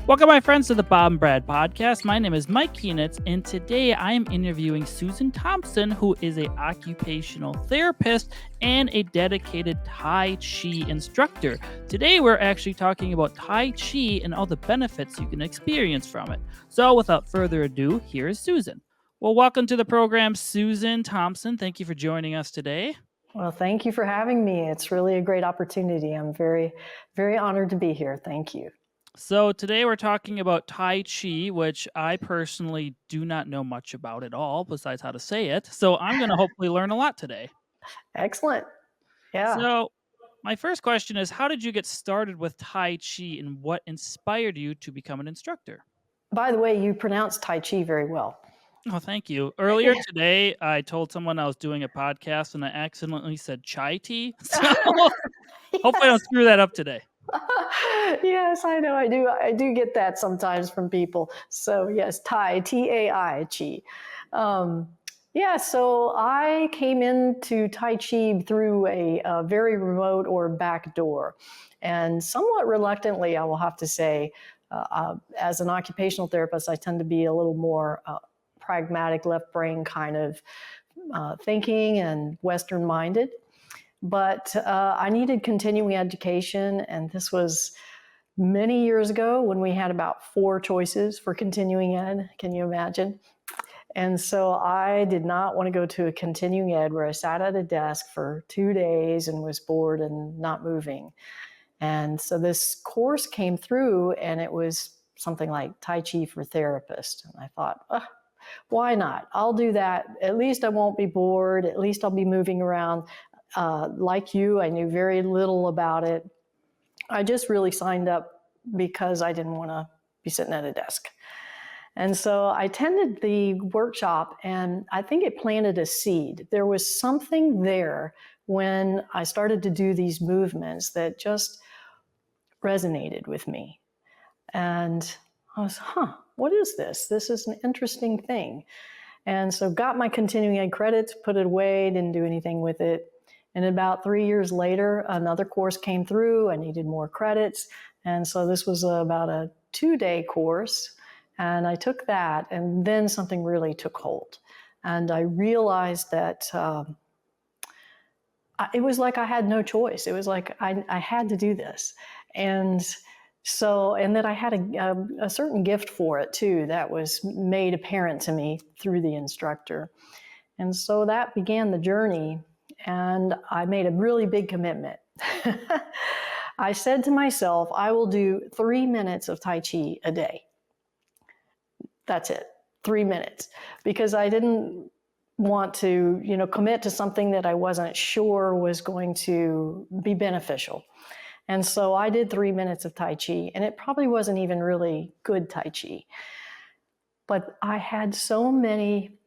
Welcome, my friends, to the Bob and Brad podcast. My name is Mike Keenitz, and today I am interviewing Susan Thompson, who is an occupational therapist and a dedicated Tai Chi instructor. Today, we're actually talking about Tai Chi and all the benefits you can experience from it. So, without further ado, here is Susan. Well, welcome to the program, Susan Thompson. Thank you for joining us today. Well, thank you for having me. It's really a great opportunity. I'm very, very honored to be here. Thank you. So today we're talking about Tai Chi, which I personally do not know much about at all, besides how to say it. So I'm going to hopefully learn a lot today. Excellent. Yeah. So my first question is, how did you get started with Tai Chi and what inspired you to become an instructor? By the way, you pronounce Tai Chi very well. Oh, thank you. Earlier today, I told someone I was doing a podcast and I accidentally said chai tea. So hopefully I don't screw that up today. Yes, I know. I do get that sometimes from people. So yes, Tai, T-A-I, Chi. So I came into Tai Chi through a very remote or back door. And somewhat reluctantly, I will have to say, as an occupational therapist, I tend to be a little more pragmatic, left brain kind of thinking and Western minded. But I needed continuing education, and this was many years ago when we had about 4 choices for continuing ed. Can you imagine? And so I did not want to go to a continuing ed where I sat at a desk for 2 days and was bored and not moving. And so this course came through, and it was something like Tai Chi for Therapists. And I thought, why not? I'll do that. At least I won't be bored. At least I'll be moving around. Like you, I knew very little about it. I just really signed up because I didn't want to be sitting at a desk. And so I attended the workshop, and I think it planted a seed. There was something there when I started to do these movements that just resonated with me. And I was, what is this? This is an interesting thing. And so got my continuing ed credits, put it away, didn't do anything with it. And about 3 years later, another course came through. I needed more credits. And so this was about a 2-day course. And I took that, and then something really took hold. And I realized that it was like I had no choice. It was like I had to do this. And that I had a certain gift for it too, that was made apparent to me through the instructor. And so that began the journey, and I made a really big commitment. I said to myself, I will do 3 minutes of Tai Chi a day. That's it, 3 minutes, because I didn't want to, commit to something that I wasn't sure was going to be beneficial. And so I did 3 minutes of Tai Chi, and it probably wasn't even really good Tai Chi. But I had so many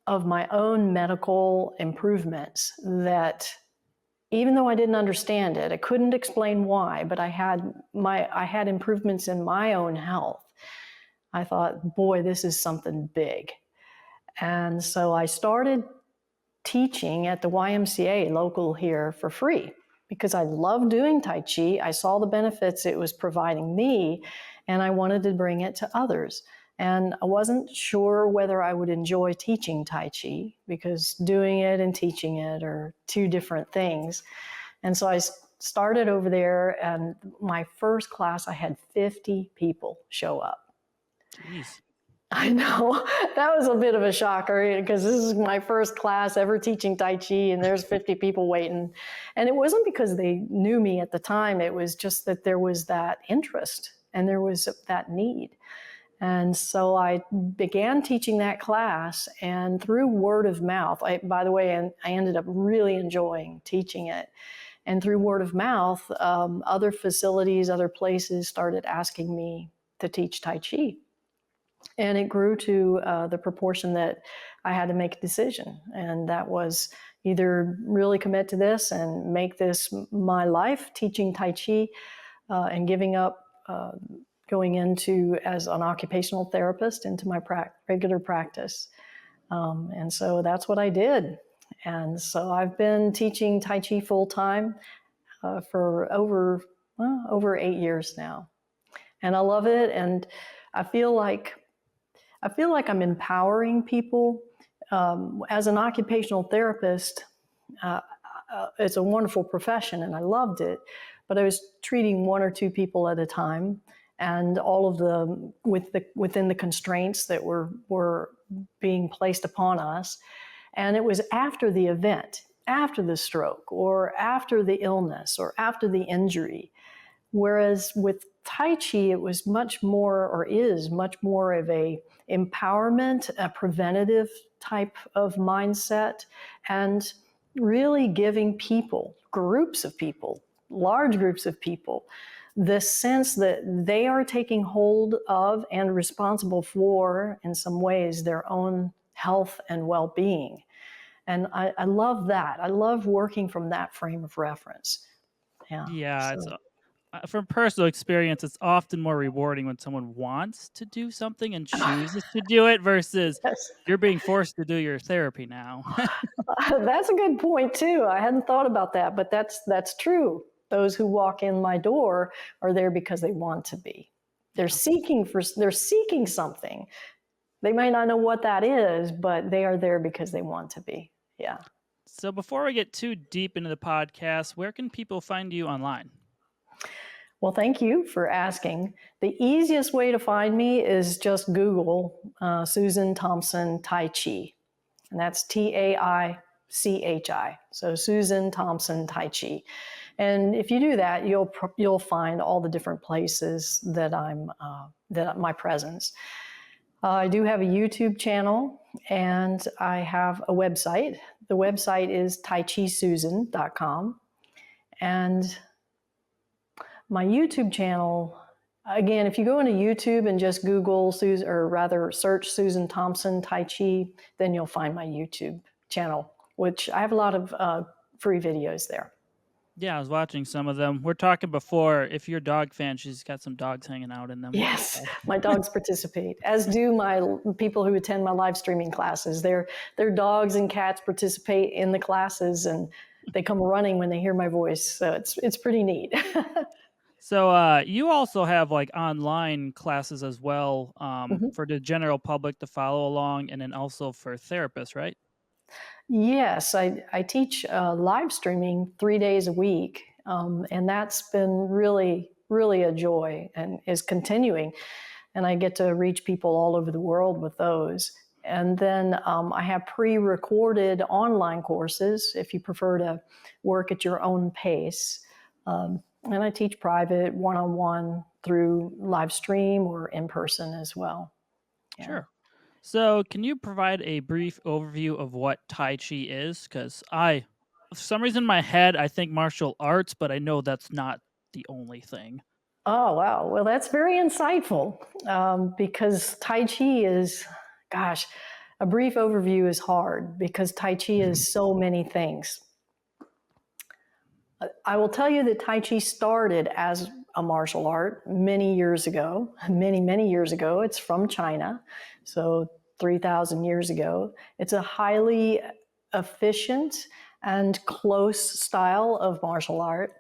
of my own medical improvements that even though I didn't understand it, I couldn't explain why, but I had improvements in my own health. I thought, boy, this is something big. And so I started teaching at the YMCA local here for free because I loved doing Tai Chi. I saw the benefits it was providing me, and I wanted to bring it to others. And I wasn't sure whether I would enjoy teaching Tai Chi because doing it and teaching it are 2 different things. And so I started over there, and my first class, I had 50 people show up. Jeez. I know. That was a bit of a shocker because this is my first class ever teaching Tai Chi, and there's 50 people waiting. And it wasn't because they knew me at the time. It was just that there was that interest and there was that need. And so I began teaching that class, and through word of mouth, by the way, I ended up really enjoying teaching it. And through word of mouth, other facilities, other places started asking me to teach Tai Chi. And it grew to the proportion that I had to make a decision. And that was either really commit to this and make this my life, teaching Tai Chi, and giving up going into as an occupational therapist into my regular practice. And so that's what I did. And so I've been teaching Tai Chi full time for over 8 years now. And I love it. And I feel like I'm empowering people. As an occupational therapist, uh, it's a wonderful profession and I loved it, but I was treating one or two people at a time, and all of the within the constraints that were being placed upon us. And it was after the event, after the stroke, or after the illness, or after the injury. Whereas with Tai Chi, it was much more, or is much more of a empowerment, a preventative type of mindset, and really giving people, groups of people, large groups of people, the sense that they are taking hold of and responsible for, in some ways, their own health and well-being. And I love that. I love working from that frame of reference. Yeah. Yeah, it's So from personal experience, it's often more rewarding when someone wants to do something and chooses to do it versus yes. you're being forced to do your therapy now. That's a good point too. I hadn't thought about that, but that's true. Those who walk in my door are there because they want to be. Yeah. They're seeking something. They might not know what that is, but they are there because they want to be. Yeah. So before we get too deep into the podcast, where can people find you online? Well, thank you for asking. The easiest way to find me is just Google Susan Thompson Tai Chi, and that's TAICHI. So Susan Thompson Tai Chi. And if you do that, you'll find all the different places that that my presence. I do have a YouTube channel and I have a website. The website is taichisuzan.com. And my YouTube channel, again, if you go into YouTube and just Google Susan, or rather search Susan Thompson Tai Chi, then you'll find my YouTube channel, which I have a lot of free videos there. Yeah, I was watching some of them. We're talking before. If you're a dog fan, she's got some dogs hanging out in them. Yes, So. my dogs participate, as do my people who attend my live streaming classes. Their dogs and cats participate in the classes, and they come running when they hear my voice. So it's pretty neat. So you also have like online classes as well Mhm. for the general public to follow along, and then also for therapists, right? Yes, I teach live streaming 3 days a week, and that's been really a joy and is continuing. And I get to reach people all over the world with those. And then I have pre-recorded online courses if you prefer to work at your own pace. And I teach private, one-on-one through live stream or in person as well. Yeah. Sure. So can you provide a brief overview of what Tai Chi is? Because for some reason in my head, I think martial arts, but I know that's not the only thing. Oh, wow. Well, that's very insightful because Tai Chi is, gosh, a brief overview is hard because Tai Chi is so many things. I will tell you that Tai Chi started as a martial art many years ago, many years ago. It's from China, so 3,000 years ago. It's a highly efficient and close style of martial art.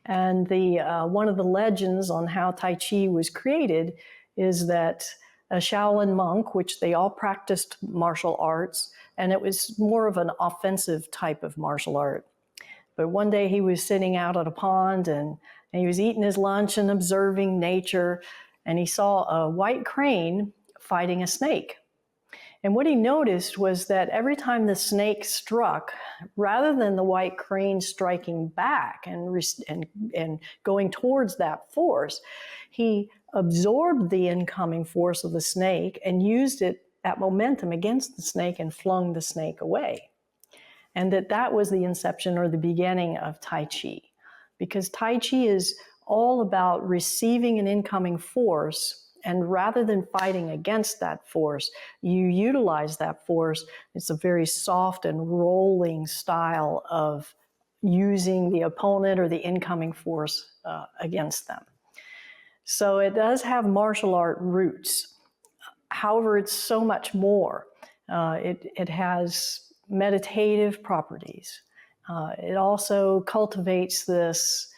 And one of the legends on how Tai Chi was created is that a Shaolin monk, which they all practiced martial arts, and it was more of an offensive type of martial art. But one day he was sitting out at a pond and he was eating his lunch and observing nature, and he saw a white crane fighting a snake. And what he noticed was that every time the snake struck, rather than the white crane striking back and going towards that force, he absorbed the incoming force of the snake and used that momentum against the snake and flung the snake away. And that was the inception or the beginning of Tai Chi, because Tai Chi is all about receiving an incoming force, and rather than fighting against that force, you utilize that force. It's a very soft and rolling style of using the opponent or the incoming force against them. So it does have martial art roots. However, it's so much more. It has meditative properties. It also cultivates this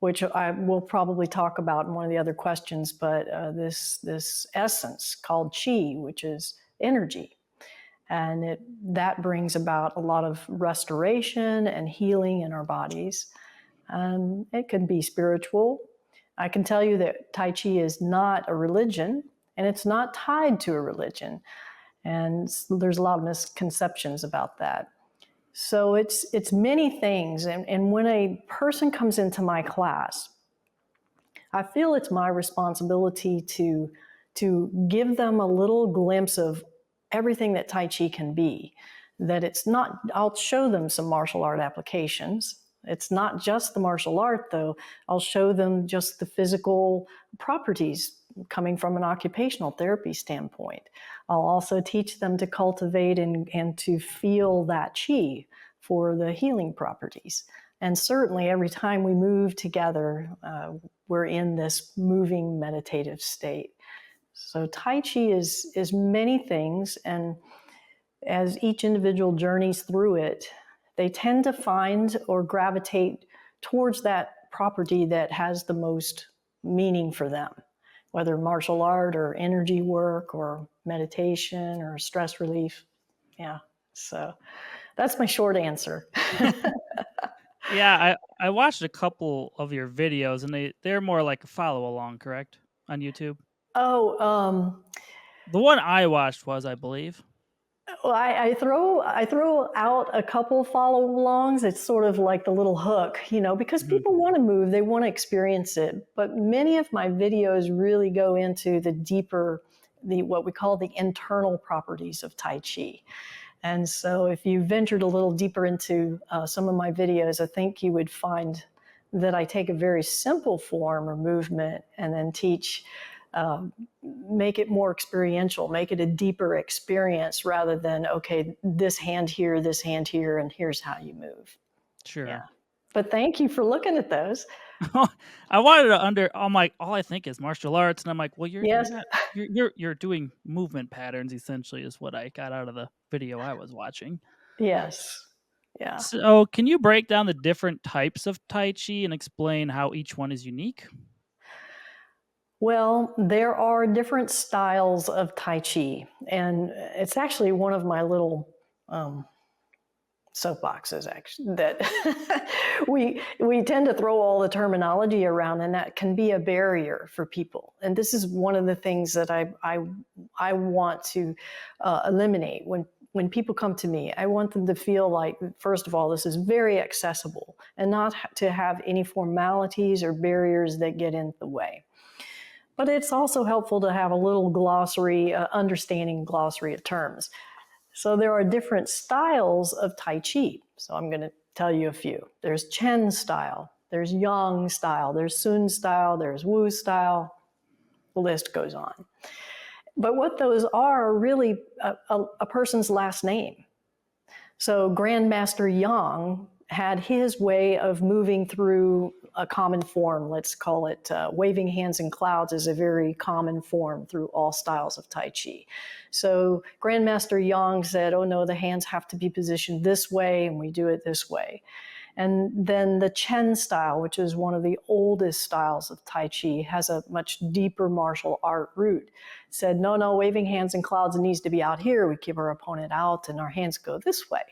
which I will probably talk about in one of the other questions, but this essence called Chi, which is energy. And that brings about a lot of restoration and healing in our bodies. It can be spiritual. I can tell you that Tai Chi is not a religion, and it's not tied to a religion. And there's a lot of misconceptions about that. So it's many things. And when a person comes into my class, I feel it's my responsibility to give them a little glimpse of everything that Tai Chi can be. That it's not, I'll show them some martial art applications. It's not just the martial art, though. I'll show them just the physical properties coming from an occupational therapy standpoint. I'll also teach them to cultivate and to feel that Chi for the healing properties. And certainly every time we move together, we're in this moving meditative state. So Tai Chi is many things, and as each individual journeys through it, they tend to find or gravitate towards that property that has the most meaning for them, whether martial art or energy work or meditation or stress relief. Yeah, so that's my short answer. Yeah, I watched a couple of your videos, and they're more like a follow along, correct? On YouTube. Oh, The one I watched was, I believe. well, I throw out a couple follow-alongs. It's sort of like the little hook, because people want to move, they want to experience it. But many of my videos really go into the deeper, what we call the internal properties of Tai Chi. And so if you ventured a little deeper into some of my videos, I think you would find that I take a very simple form or movement and then teach, make it more experiential, make it a deeper experience rather than, okay, this hand here, and here's how you move. Sure. Yeah. But thank you for looking at those. I wanted to I'm like, all I think is martial arts, and I'm like, well, Yes. you're doing movement patterns essentially, is what I got out of the video I was watching. Yes. Yeah. So, can you break down the different types of Tai Chi and explain how each one is unique? Well, there are different styles of Tai Chi, and it's actually one of my little soapboxes, actually, that we tend to throw all the terminology around, and that can be a barrier for people. And this is one of the things that I want to eliminate when people come to me. I want them to feel like, first of all, this is very accessible, and not to have any formalities or barriers that get in the way. But it's also helpful to have a little glossary, understanding glossary of terms. So there are different styles of Tai Chi. So I'm going to tell you a few. There's Chen style, there's Yang style, there's Sun style, there's Wu style. The list goes on. But what those are really a person's last name. So Grandmaster Yang had his way of moving through a common form. Let's call it waving hands in clouds is a very common form through all styles of Tai Chi. So Grandmaster Yang said, oh no, the hands have to be positioned this way, and we do it this way. And then the Chen style, which is one of the oldest styles of Tai Chi, has a much deeper martial art root. Said, no, waving hands in clouds needs to be out here. We keep our opponent out and our hands go this way.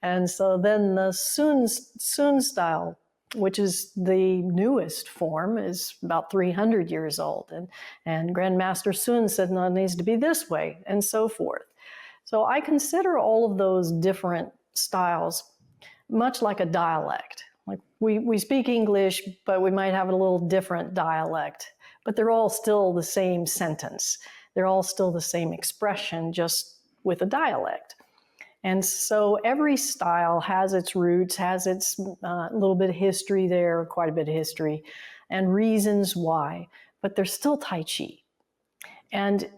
And so then the Sun style, which is the newest form, is about 300 years old. And Grandmaster Sun said, no, it needs to be this way, and so forth. So I consider all of those different styles much like a dialect. Like we speak English, but we might have a little different dialect, but they're all still the same sentence. They're all still the same expression, just with a dialect. And so every style has its roots, has its little bit of history there, quite a bit of history, and reasons why, but they're still Tai Chi. And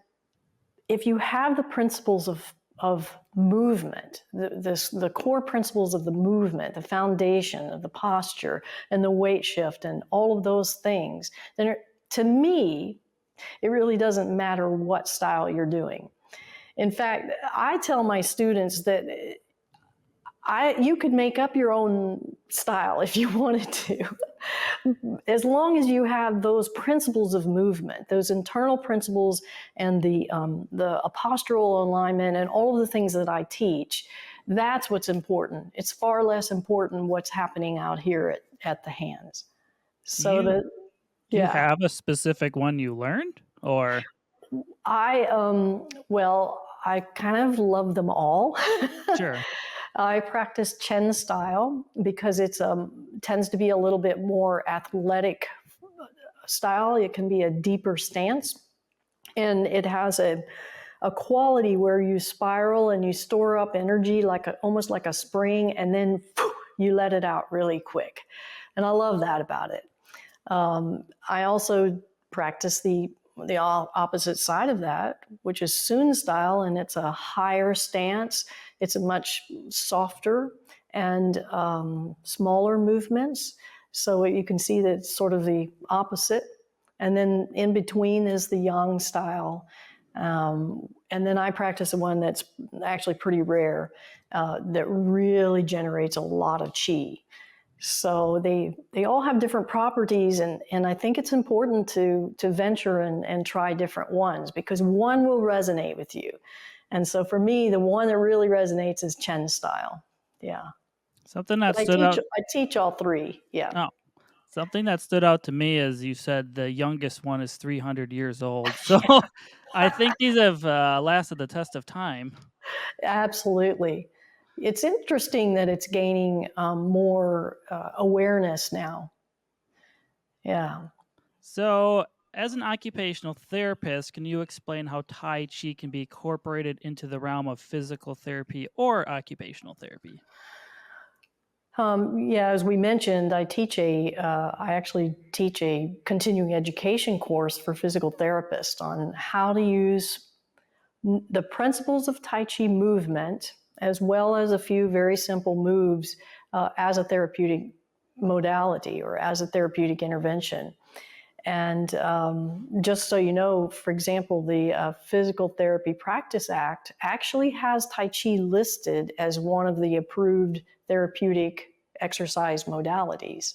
if you have the principles of movement, the core principles of the movement, the foundation of the posture and the weight shift and all of those things, then to me, it really doesn't matter what style you're doing. In fact, I tell my students that you could make up your own style if you wanted to. As long as you have those principles of movement, those internal principles, and the postural alignment, and all of the things that I teach, that's what's important. It's far less important what's happening out here at the hands. Do So you that, do you yeah, have a specific one you learned, or I kind of love them all. sure? I practice Chen style because it's tends to be a little bit more athletic style. It can be a deeper stance, and it has a quality where you spiral and you store up energy almost like a spring, and then you let it out really quick. And I love that about it. I also practice the opposite side of that, which is Sun style, and it's a higher stance. It's a much softer and smaller movements. So you can see that it's sort of the opposite. And then in between is the Yang style. And then I practice the one that's actually pretty rare, that really generates a lot of qi. So they all have different properties, and I think it's important to venture and try different ones, because one will resonate with you. And so for me, the one that really resonates is Chen style. Yeah. Something that But stood out. I teach all three. Yeah. Oh, something that stood out to me is you said the youngest one is 300 years old. So I think these have lasted the test of time. Absolutely. It's interesting that it's gaining more awareness now. Yeah. So, as an occupational therapist, can you explain how Tai Chi can be incorporated into the realm of physical therapy or occupational therapy? Yeah, as we mentioned, I actually teach a continuing education course for physical therapists on how to use the principles of Tai Chi movement, as well as a few very simple moves, as a therapeutic modality or as a therapeutic intervention. And just so you know, for example, the Physical Therapy Practice Act actually has Tai Chi listed as one of the approved therapeutic exercise modalities.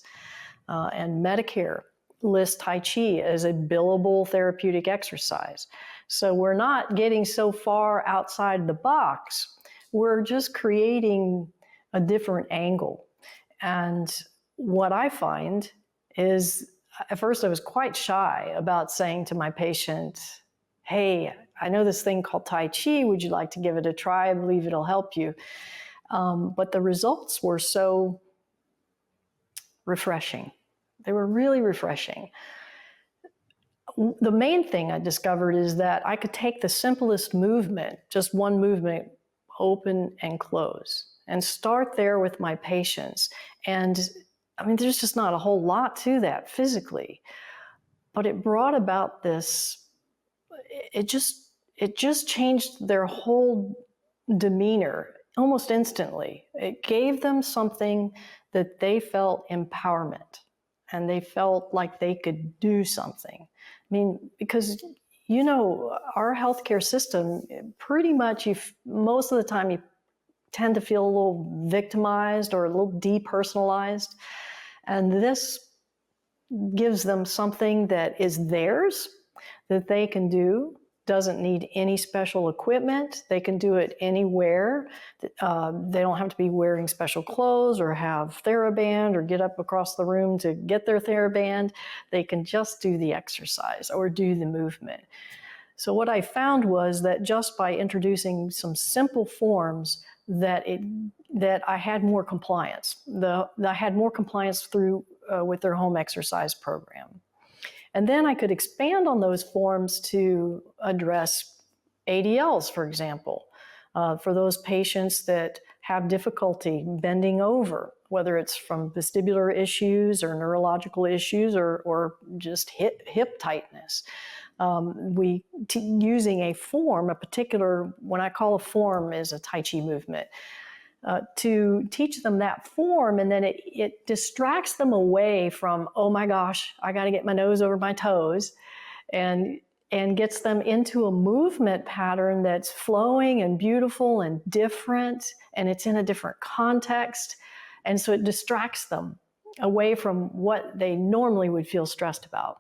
And Medicare lists Tai Chi as a billable therapeutic exercise. So we're not getting so far outside the box. We're just creating a different angle. And what I find is, at first I was quite shy about saying to my patient, hey, I know this thing called Tai Chi. Would you like to give it a try? I believe it'll help you. But the results were so refreshing. They were really refreshing. The main thing I discovered is that I could take the simplest movement, just one movement, open and close, and start there with my patients. And I mean, there's just not a whole lot to that physically, but it brought about this, it just changed their whole demeanor almost instantly. It gave them something that they felt empowerment, and they felt like they could do something. I mean, because our healthcare system, pretty much, most of the time you tend to feel a little victimized or a little depersonalized, and this gives them something that is theirs, that they can do, doesn't need any special equipment. They can do it anywhere. They don't have to be wearing special clothes or have TheraBand or get up across the room to get their TheraBand. They can just do the exercise or do the movement. So what I found was that just by introducing some simple forms, that I had more compliance. I had more compliance through with their home exercise program. And then I could expand on those forms to address ADLs, for example, for those patients that have difficulty bending over, whether it's from vestibular issues or neurological issues or just hip tightness. Using a form, when I call a form is a Tai Chi movement, to teach them that form, and then it distracts them away from, oh my gosh, I got to get my nose over my toes, and gets them into a movement pattern that's flowing and beautiful and different, and it's in a different context, and so it distracts them. away from what they normally would feel stressed about.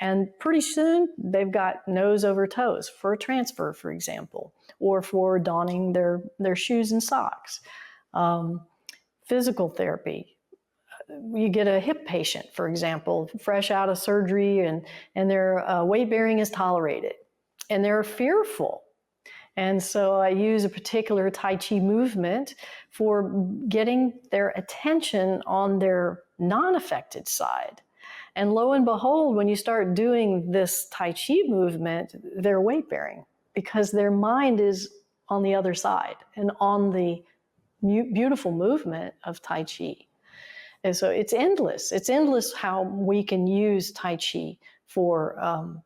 And pretty soon, they've got nose over toes for a transfer, for example, or for donning their shoes and socks. Physical therapy. You get a hip patient, for example, fresh out of surgery, and their weight bearing is tolerated, and they're fearful. And so I use a particular Tai Chi movement for getting their attention on their non-affected side. And lo and behold, when you start doing this Tai Chi movement, they're weight bearing because their mind is on the other side and on the beautiful movement of Tai Chi. And so it's endless. It's endless how we can use Tai Chi for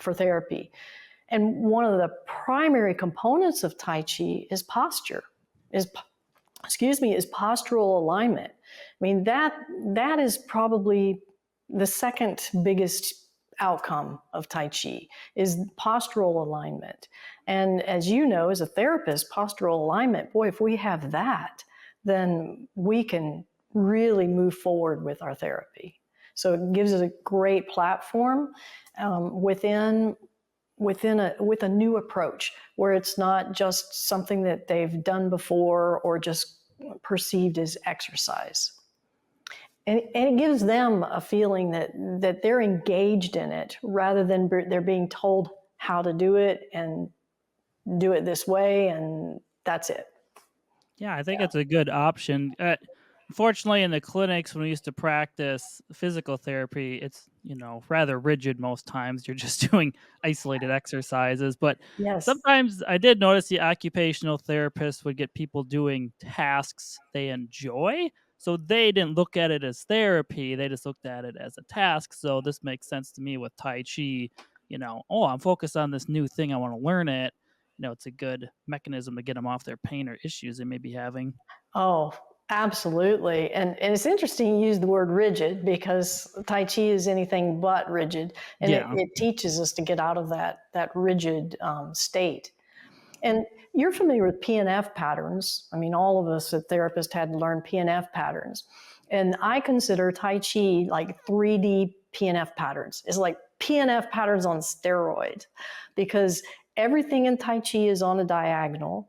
therapy. And one of the primary components of Tai Chi is posture, is postural alignment. I mean, that is probably the second biggest outcome of Tai Chi is postural alignment. And as you know, as a therapist, postural alignment, boy, if we have that, then we can really move forward with our therapy. So it gives us a great platform with a new approach where it's not just something that they've done before or just perceived as exercise. And it gives them a feeling that they're engaged in it rather than they're being told how to do it and do it this way and that's it. Yeah, I think it's a good option. Unfortunately, in the clinics when we used to practice physical therapy, it's rather rigid most times. You're just doing isolated exercises, but Yes. sometimes I did notice the occupational therapist would get people doing tasks they enjoy. So they didn't look at it as therapy; they just looked at it as a task. So this makes sense to me with Tai Chi. Oh, I'm focused on this new thing. I want to learn it. It's a good mechanism to get them off their pain or issues they may be having. Oh, absolutely. And it's interesting you use the word rigid because Tai Chi is anything but rigid. And Yeah. it teaches us to get out of that rigid state. And you're familiar with PNF patterns. I mean, all of us as therapists had to learn PNF patterns. And I consider Tai Chi like 3D PNF patterns. It's like PNF patterns on steroids because everything in Tai Chi is on a diagonal.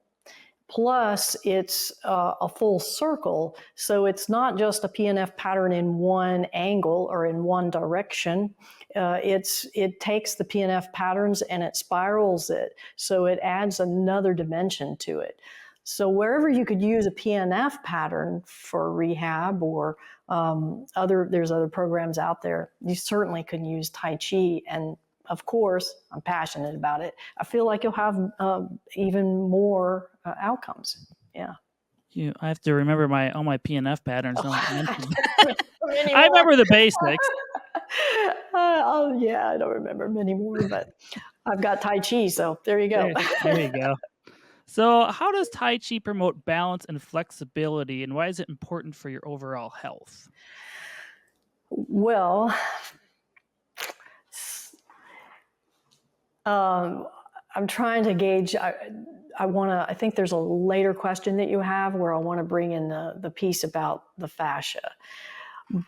Plus, it's a full circle. So it's not just a PNF pattern in one angle or in one direction. It takes the PNF patterns and it spirals it. So it adds another dimension to it. So wherever you could use a PNF pattern for rehab or there's other programs out there, you certainly can use Tai Chi. And of course, I'm passionate about it. I feel like you'll have even more outcomes. Yeah. I have to remember all my PNF patterns. I Anymore. remember the basics. Yeah, I don't remember many more, but I've got Tai Chi, so there you go. There you go. So, how does Tai Chi promote balance and flexibility, and why is it important for your overall health? Well, I'm trying to gauge. I think there's a later question that you have where I want to bring in the piece about the fascia.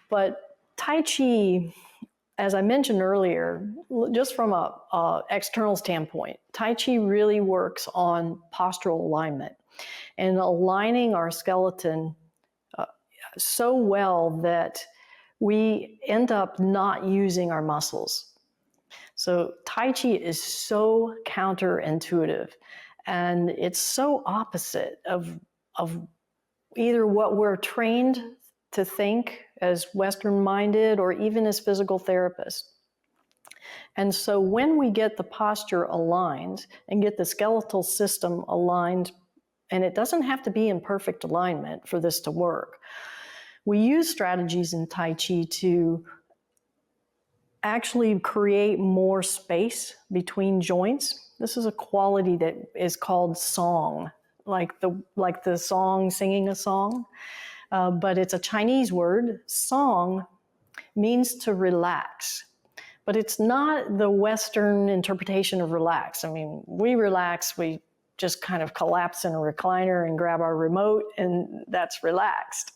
But Tai Chi, as I mentioned earlier, just from a external standpoint, Tai Chi really works on postural alignment and aligning our skeleton so well that we end up not using our muscles. So Tai Chi is so counterintuitive, and it's so opposite of either what we're trained to think as Western minded or even as physical therapists. And so when we get the posture aligned and get the skeletal system aligned, and it doesn't have to be in perfect alignment for this to work, we use strategies in Tai Chi to actually create more space between joints. This is a quality that is called song, like the song, singing a song. But it's a Chinese word. Song means to relax. But it's not the Western interpretation of relax. I mean, we relax, we just kind of collapse in a recliner and grab our remote, and that's relaxed.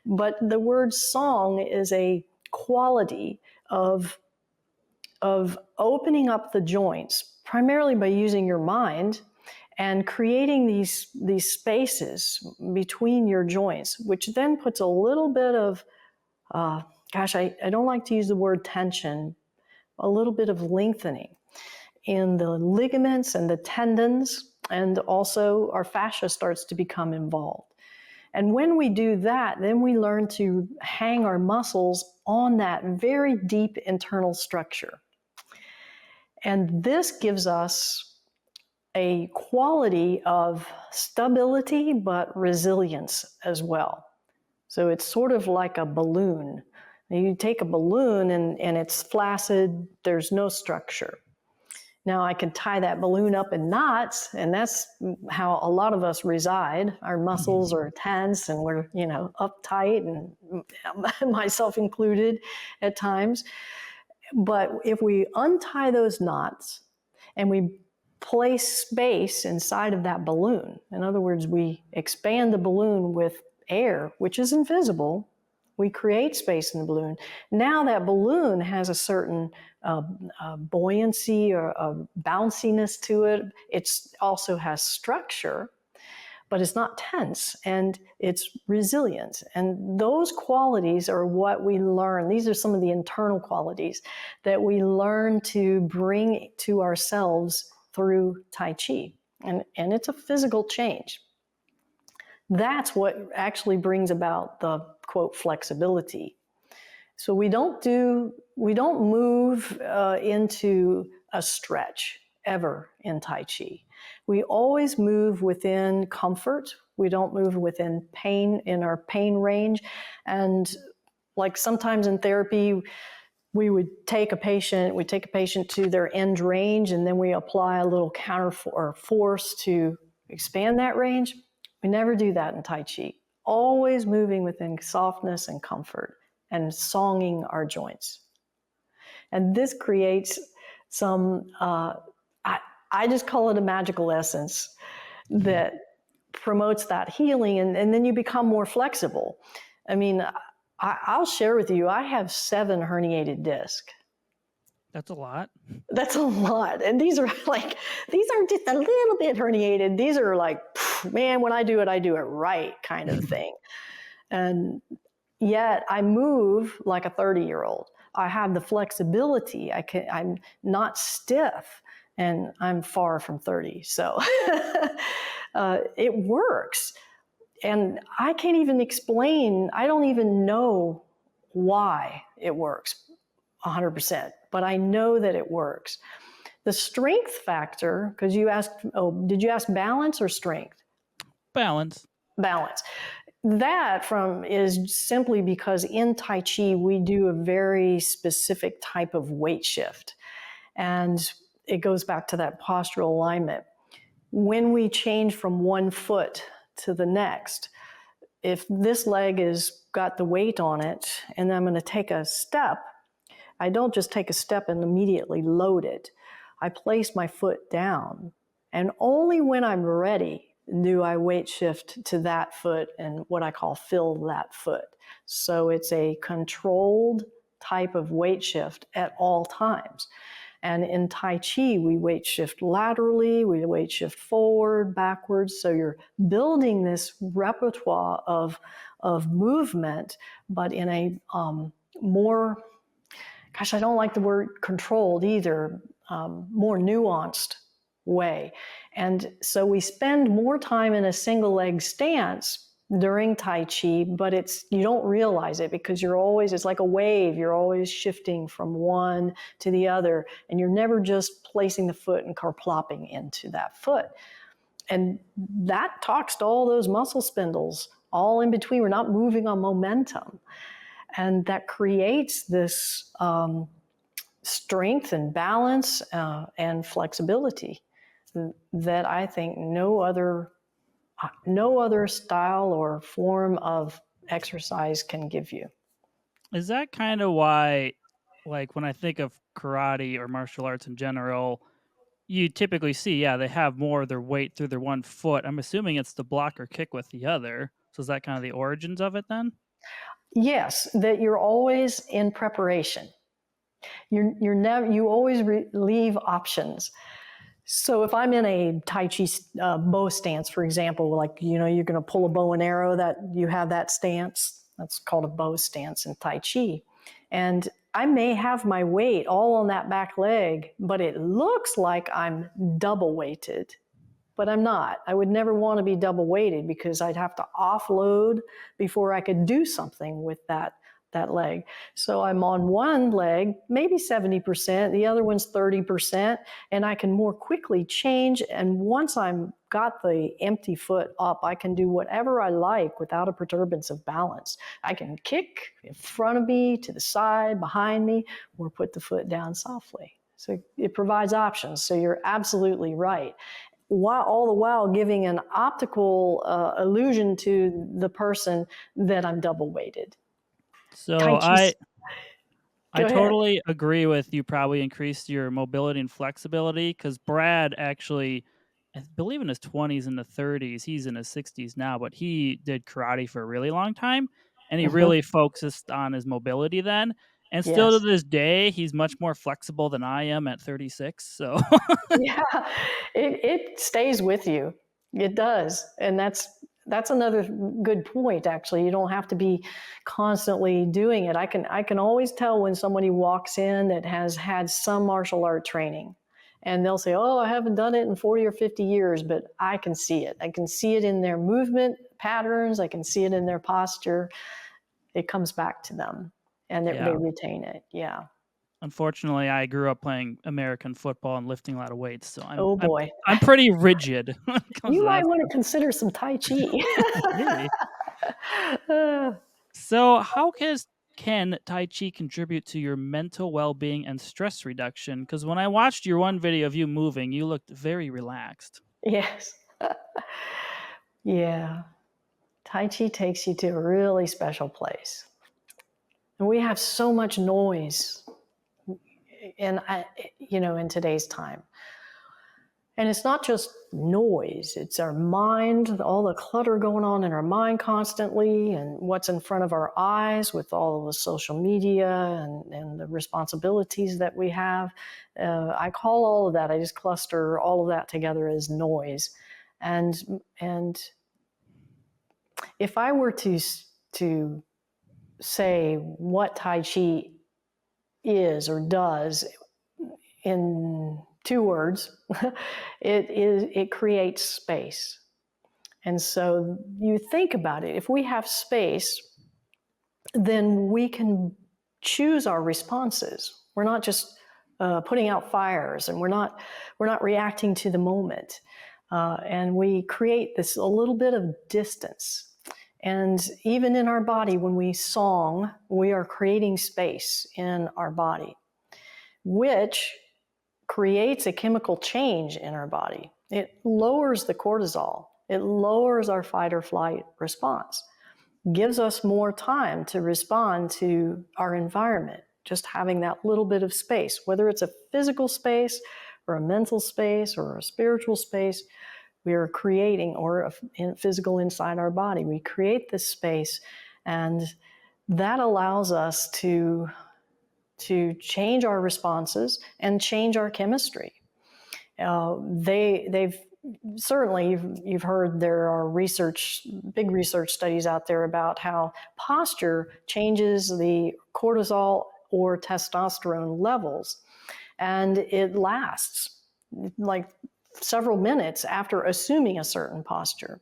But the word song is a quality of opening up the joints, primarily by using your mind and creating these spaces between your joints, which then puts a little bit of, I don't like to use the word tension, a little bit of lengthening in the ligaments and the tendons, and also our fascia starts to become involved. And when we do that, then we learn to hang our muscles on that very deep internal structure. And this gives us a quality of stability, but resilience as well. So it's sort of like a balloon. You take a balloon and it's flaccid, there's no structure. Now I can tie that balloon up in knots, and that's how a lot of us reside. Our muscles are tense and we're, uptight, and myself included at times. But if we untie those knots and we place space inside of that balloon, in other words, we expand the balloon with air, which is invisible, we create space in the balloon. Now that balloon has a certain buoyancy or bounciness to it. It also has structure, but it's not tense, and it's resilient. And those qualities are what we learn. These are some of the internal qualities that we learn to bring to ourselves through Tai Chi. And it's a physical change. That's what actually brings about the, quote, flexibility. So we don't move into a stretch ever in Tai Chi. We always move within comfort. We don't move within pain, in our pain range. And like sometimes in therapy, we would take a patient to their end range, and then we apply a little counter or force to expand that range. We never do that in Tai Chi. Always moving within softness and comfort and songing our joints. And this creates some, I just call it a magical essence that promotes that healing, and then you become more flexible. I mean, I'll share with you, I have 7 herniated discs. That's a lot. That's a lot. And these aren't just a little bit herniated. These are like, man, when I do it right kind of thing. And yet I move like a 30-year-old. I have the flexibility. I'm not stiff, and I'm far from 30. So it works. And I can't even explain, I don't even know why it works 100%, but I know that it works. The strength factor, because you asked, did you ask balance or strength? Balance. That is simply because in Tai Chi, we do a very specific type of weight shift. And it goes back to that postural alignment. When we change from one foot to the next, if this leg has got the weight on it and I'm going to take a step, I don't just take a step and immediately load it. I place my foot down, and only when I'm ready do I weight shift to that foot and what I call fill that foot. So it's a controlled type of weight shift at all times. And in Tai Chi, we weight shift laterally, we weight shift forward, backwards. So you're building this repertoire of movement, but in a more, I don't like the word controlled either, more nuanced way. And so we spend more time in a single leg stance during Tai Chi, but you don't realize it because it's like a wave. You're always shifting from one to the other, and you're never just placing the foot and plopping into that foot. And that talks to all those muscle spindles all in between. We're not moving on momentum. And that creates this strength and balance and flexibility that I think no other style or form of exercise can give you. Is that kind of why, like when I think of karate or martial arts in general, you typically see, they have more of their weight through their one foot. I'm assuming it's the block or kick with the other. So is that kind of the origins of it then? Yes, that you're always in preparation. You're never, you always leave options. So if I'm in a Tai Chi bow stance, for example, like, you're going to pull a bow and arrow, that you have that stance. That's called a bow stance in Tai Chi. And I may have my weight all on that back leg, but it looks like I'm double weighted, but I'm not. I would never want to be double weighted because I'd have to offload before I could do something with that leg. So I'm on one leg, maybe 70%, the other one's 30%, and I can more quickly change. And once I'm got the empty foot up, I can do whatever I like without a perturbance of balance. I can kick in front of me, to the side, behind me, or put the foot down softly. So it provides options. So you're absolutely right. While all the while giving an optical illusion to the person that I'm double weighted. Tai So Chi. I Go ahead. totally agree with you. Probably increased your mobility and flexibility because Brad actually, I believe in his 20s and the 30s, he's in his 60s now, but he did karate for a really long time and he Mhm. really focused on his mobility then. And still to Yes. this day, he's much more flexible than I am at 36. So Yeah, it stays with you. It does, and that's another good point. Actually, you don't have to be constantly doing it. I can always tell when somebody walks in that has had some martial art training, and they'll say, "Oh, I haven't done it in 40 or 50 years," but I can see it. I can see it in their movement patterns. I can see it in their posture. It comes back to them, and they yeah. retain it. Yeah. Unfortunately, I grew up playing American football and lifting a lot of weights, so I'm Oh I'm boy. I'm pretty rigid when it comes to You that might want to stuff. consider some Tai Chi. Maybe. Uh, So, how can Tai Chi contribute to your mental well-being and stress reduction? Because when I watched your one video of you moving, you looked very relaxed. yes. Yeah. Tai Chi takes you to a really special place. And we have so much noise in today's time. And it's not just noise, it's our mind, all the clutter going on in our mind constantly, and what's in front of our eyes with all of the social media and the responsibilities that we have. I call all of that, I just cluster all of that together as noise. And if I were to say what Tai Chi is or does in two words, it creates space. And so you think about it. If we have space, then we can choose our responses. We're not just putting out fires, and we're not reacting to the moment. And we create this a little bit of distance. And even in our body, when we song, we are creating space in our body, which creates a chemical change in our body. It lowers the cortisol. It lowers our fight or flight response, gives us more time to respond to our environment. Just having that little bit of space, whether it's a physical space or a mental space or a spiritual space, we are creating, or a physical inside our body, we create this space, and that allows us to change our responses and change our chemistry. They've certainly, you've heard there are big research studies out there about how posture changes the cortisol or testosterone levels, and it lasts like several minutes after assuming a certain posture.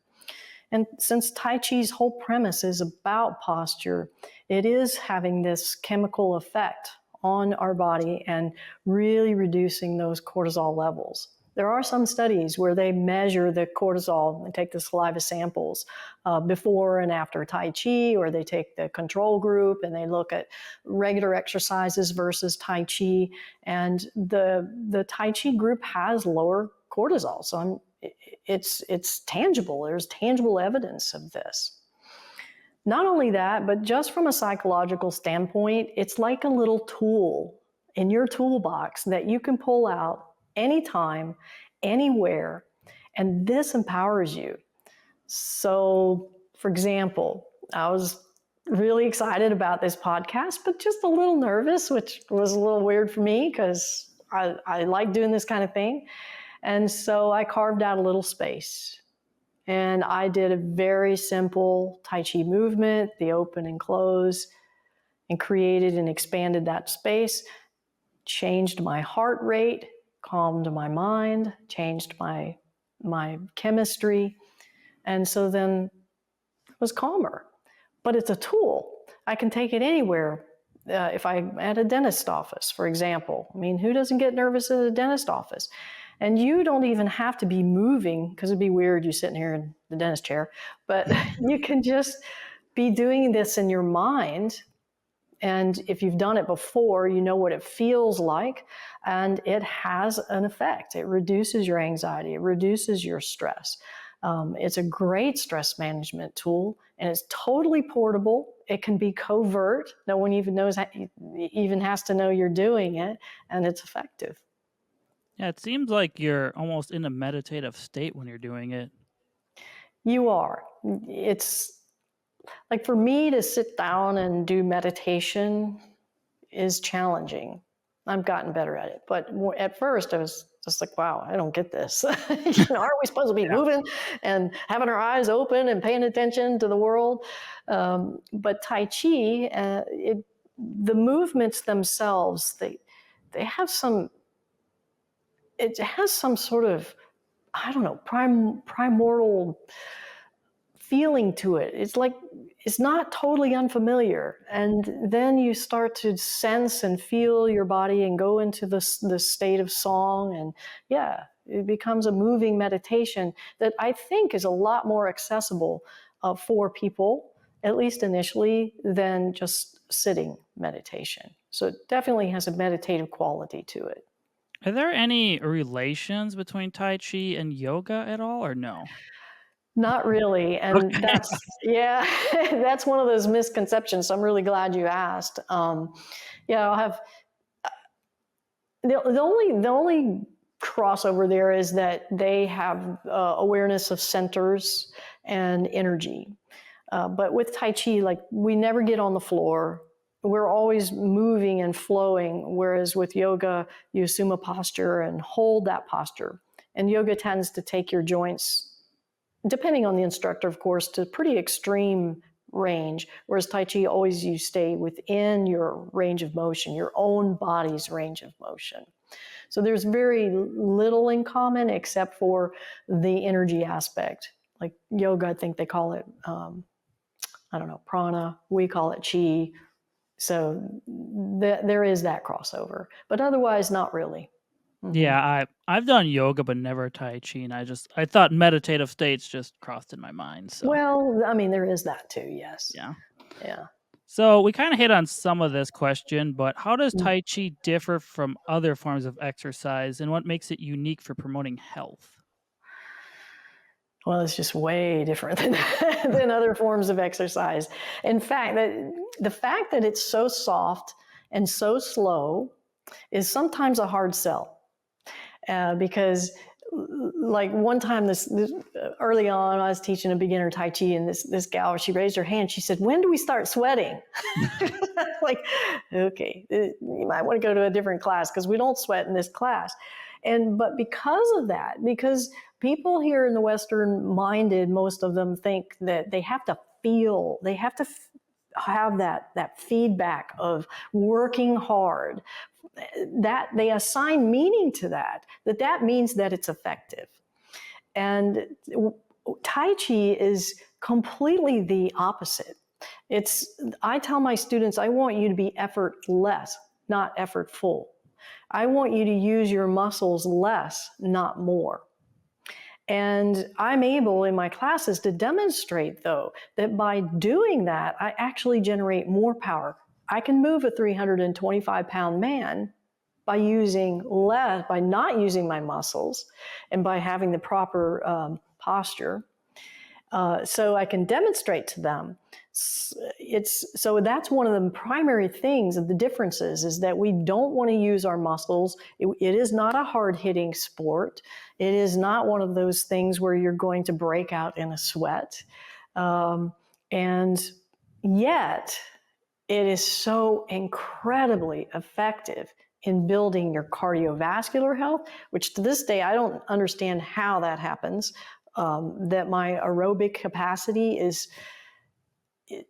And since Tai Chi's whole premise is about posture, it is having this chemical effect on our body and really reducing those cortisol levels. There are some studies where they measure the cortisol and take the saliva samples before and after Tai Chi, or they take the control group and they look at regular exercises versus Tai Chi. And the Tai Chi group has lower cortisol. So it's tangible. There's tangible evidence of this. Not only that, but just from a psychological standpoint, it's like a little tool in your toolbox that you can pull out anytime, anywhere, and this empowers you. So, for example, I was really excited about this podcast, but just a little nervous, which was a little weird for me because I like doing this kind of thing. And so I carved out a little space. And I did a very simple Tai Chi movement, the open and close, and created and expanded that space, changed my heart rate, calmed my mind, changed my chemistry. And so then it was calmer. But it's a tool. I can take it anywhere. If I'm at a dentist office, for example, I mean, who doesn't get nervous at a dentist office? And you don't even have to be moving, because it'd be weird you sitting here in the dentist chair, but you can just be doing this in your mind. And if you've done it before, you know what it feels like, and it has an effect. It reduces your anxiety, it reduces your stress. It's a great stress management tool, and it's totally portable. It can be covert. No one even has to know you're doing it, and it's effective. Yeah, it seems like you're almost in a meditative state when you're doing it. You are. It's like, for me to sit down and do meditation is challenging. I've gotten better at it, but at first I was just like, wow, I don't get this. Aren't we supposed to be moving and having our eyes open and paying attention to the world? But Tai Chi, the movements themselves, they have some. It has some sort of, I don't know, primordial feeling to it. It's like, it's not totally unfamiliar. And then you start to sense and feel your body and go into the state of song. And yeah, it becomes a moving meditation that I think is a lot more accessible for people, at least initially, than just sitting meditation. So it definitely has a meditative quality to it. Are there any relations between Tai Chi and yoga at all, or no? Not really. And Okay. yeah, that's one of those misconceptions. So I'm really glad you asked. Yeah, I'll have the only crossover there is that they have awareness of centers and energy. But with Tai Chi, like, we never get on the floor. We're always moving and flowing. Whereas with yoga, you assume a posture and hold that posture. And yoga tends to take your joints, depending on the instructor, of course, to pretty extreme range, whereas Tai Chi, always you stay within your range of motion, your own body's range of motion. So there's very little in common except for the energy aspect. Like yoga, I think they call it, I don't know, prana. We call it chi. So there is that crossover, but otherwise, not really. Yeah, I've done yoga but never Tai Chi, and I thought meditative states just crossed in my mind. So Well, I mean, there is that too, yes. yeah. Yeah. So we kind of hit on some of this question, but how does Mm. Tai Chi differ from other forms of exercise, and what makes it unique for promoting health? Well, it's just way different than, than other forms of exercise. In fact, the fact that it's so soft and so slow is sometimes a hard sell, because, like, one time, this early on, I was teaching a beginner Tai Chi, and this gal, she raised her hand. She said, "When do we start sweating?" Like, okay, you might want to go to a different class because we don't sweat in this class. But because of that, because people here in the Western minded, most of them think that they have to feel, they have to have that feedback of working hard, that they assign meaning to that means that it's effective. And Tai Chi is completely the opposite. I tell my students, I want you to be effortless, not effortful. I want you to use your muscles less, not more. And I'm able in my classes to demonstrate, though, that by doing that, I actually generate more power. I can move a 325-pound man by not using my muscles, and by having the proper posture. So I can demonstrate to them. So that's one of the primary things of the differences, is that we don't want to use our muscles. It is not a hard-hitting sport. It is not one of those things where you're going to break out in a sweat. And Yet, it is so incredibly effective in building your cardiovascular health, which to this day, I don't understand how that happens. That my aerobic capacity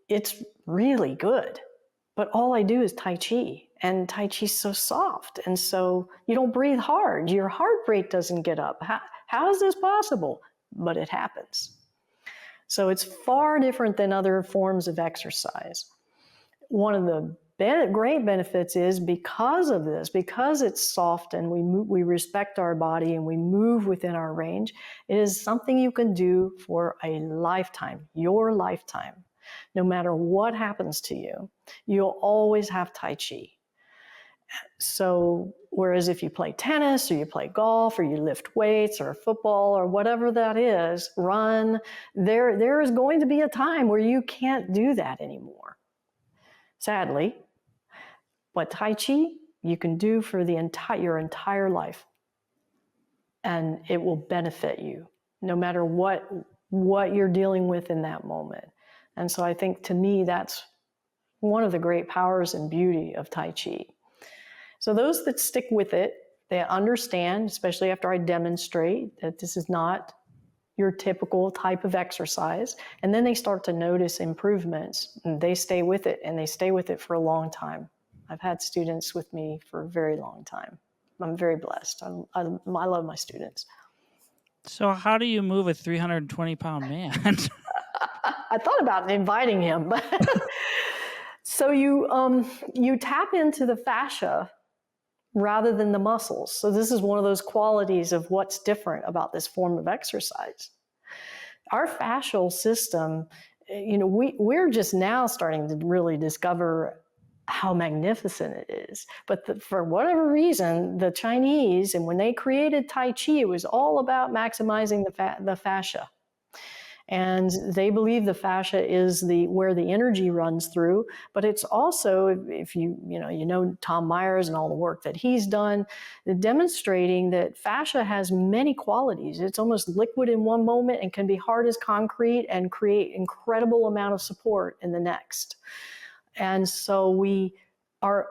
it's really good. But all I do is Tai Chi, and Tai Chi's so soft. And so you don't breathe hard. Your heart rate doesn't get up. How is this possible? But it happens. So it's far different than other forms of exercise. One of the great benefits is because of this, because it's soft and we respect our body and we move within our range, it is something you can do for a lifetime, your lifetime. No matter what happens to you, you'll always have Tai Chi. So whereas if you play tennis or you play golf or you lift weights or football or whatever that is, run, there is going to be a time where you can't do that anymore, sadly. But Tai Chi, you can do for your entire life. And it will benefit you no matter what you're dealing with in that moment. And so I think to me, that's one of the great powers and beauty of Tai Chi. So those that stick with it, they understand, especially after I demonstrate, that this is not your typical type of exercise. And then they start to notice improvements, and they stay with it, and they stay with it for a long time. I've had students with me for a very long time. I'm very blessed. I love my students. So how do you move a 320-pound man? I thought about inviting him, but so you tap into the fascia rather than the muscles. So this is one of those qualities of what's different about this form of exercise. Our fascial system, we're just now starting to really discover how magnificent it is. But for whatever reason, the Chinese, and when they created Tai Chi, it was all about maximizing the fascia. And they believe the fascia is where the energy runs through, but it's also, if you know Tom Myers and all the work that he's done, demonstrating that fascia has many qualities. It's almost liquid in one moment and can be hard as concrete and create incredible amount of support in the next. And so we are,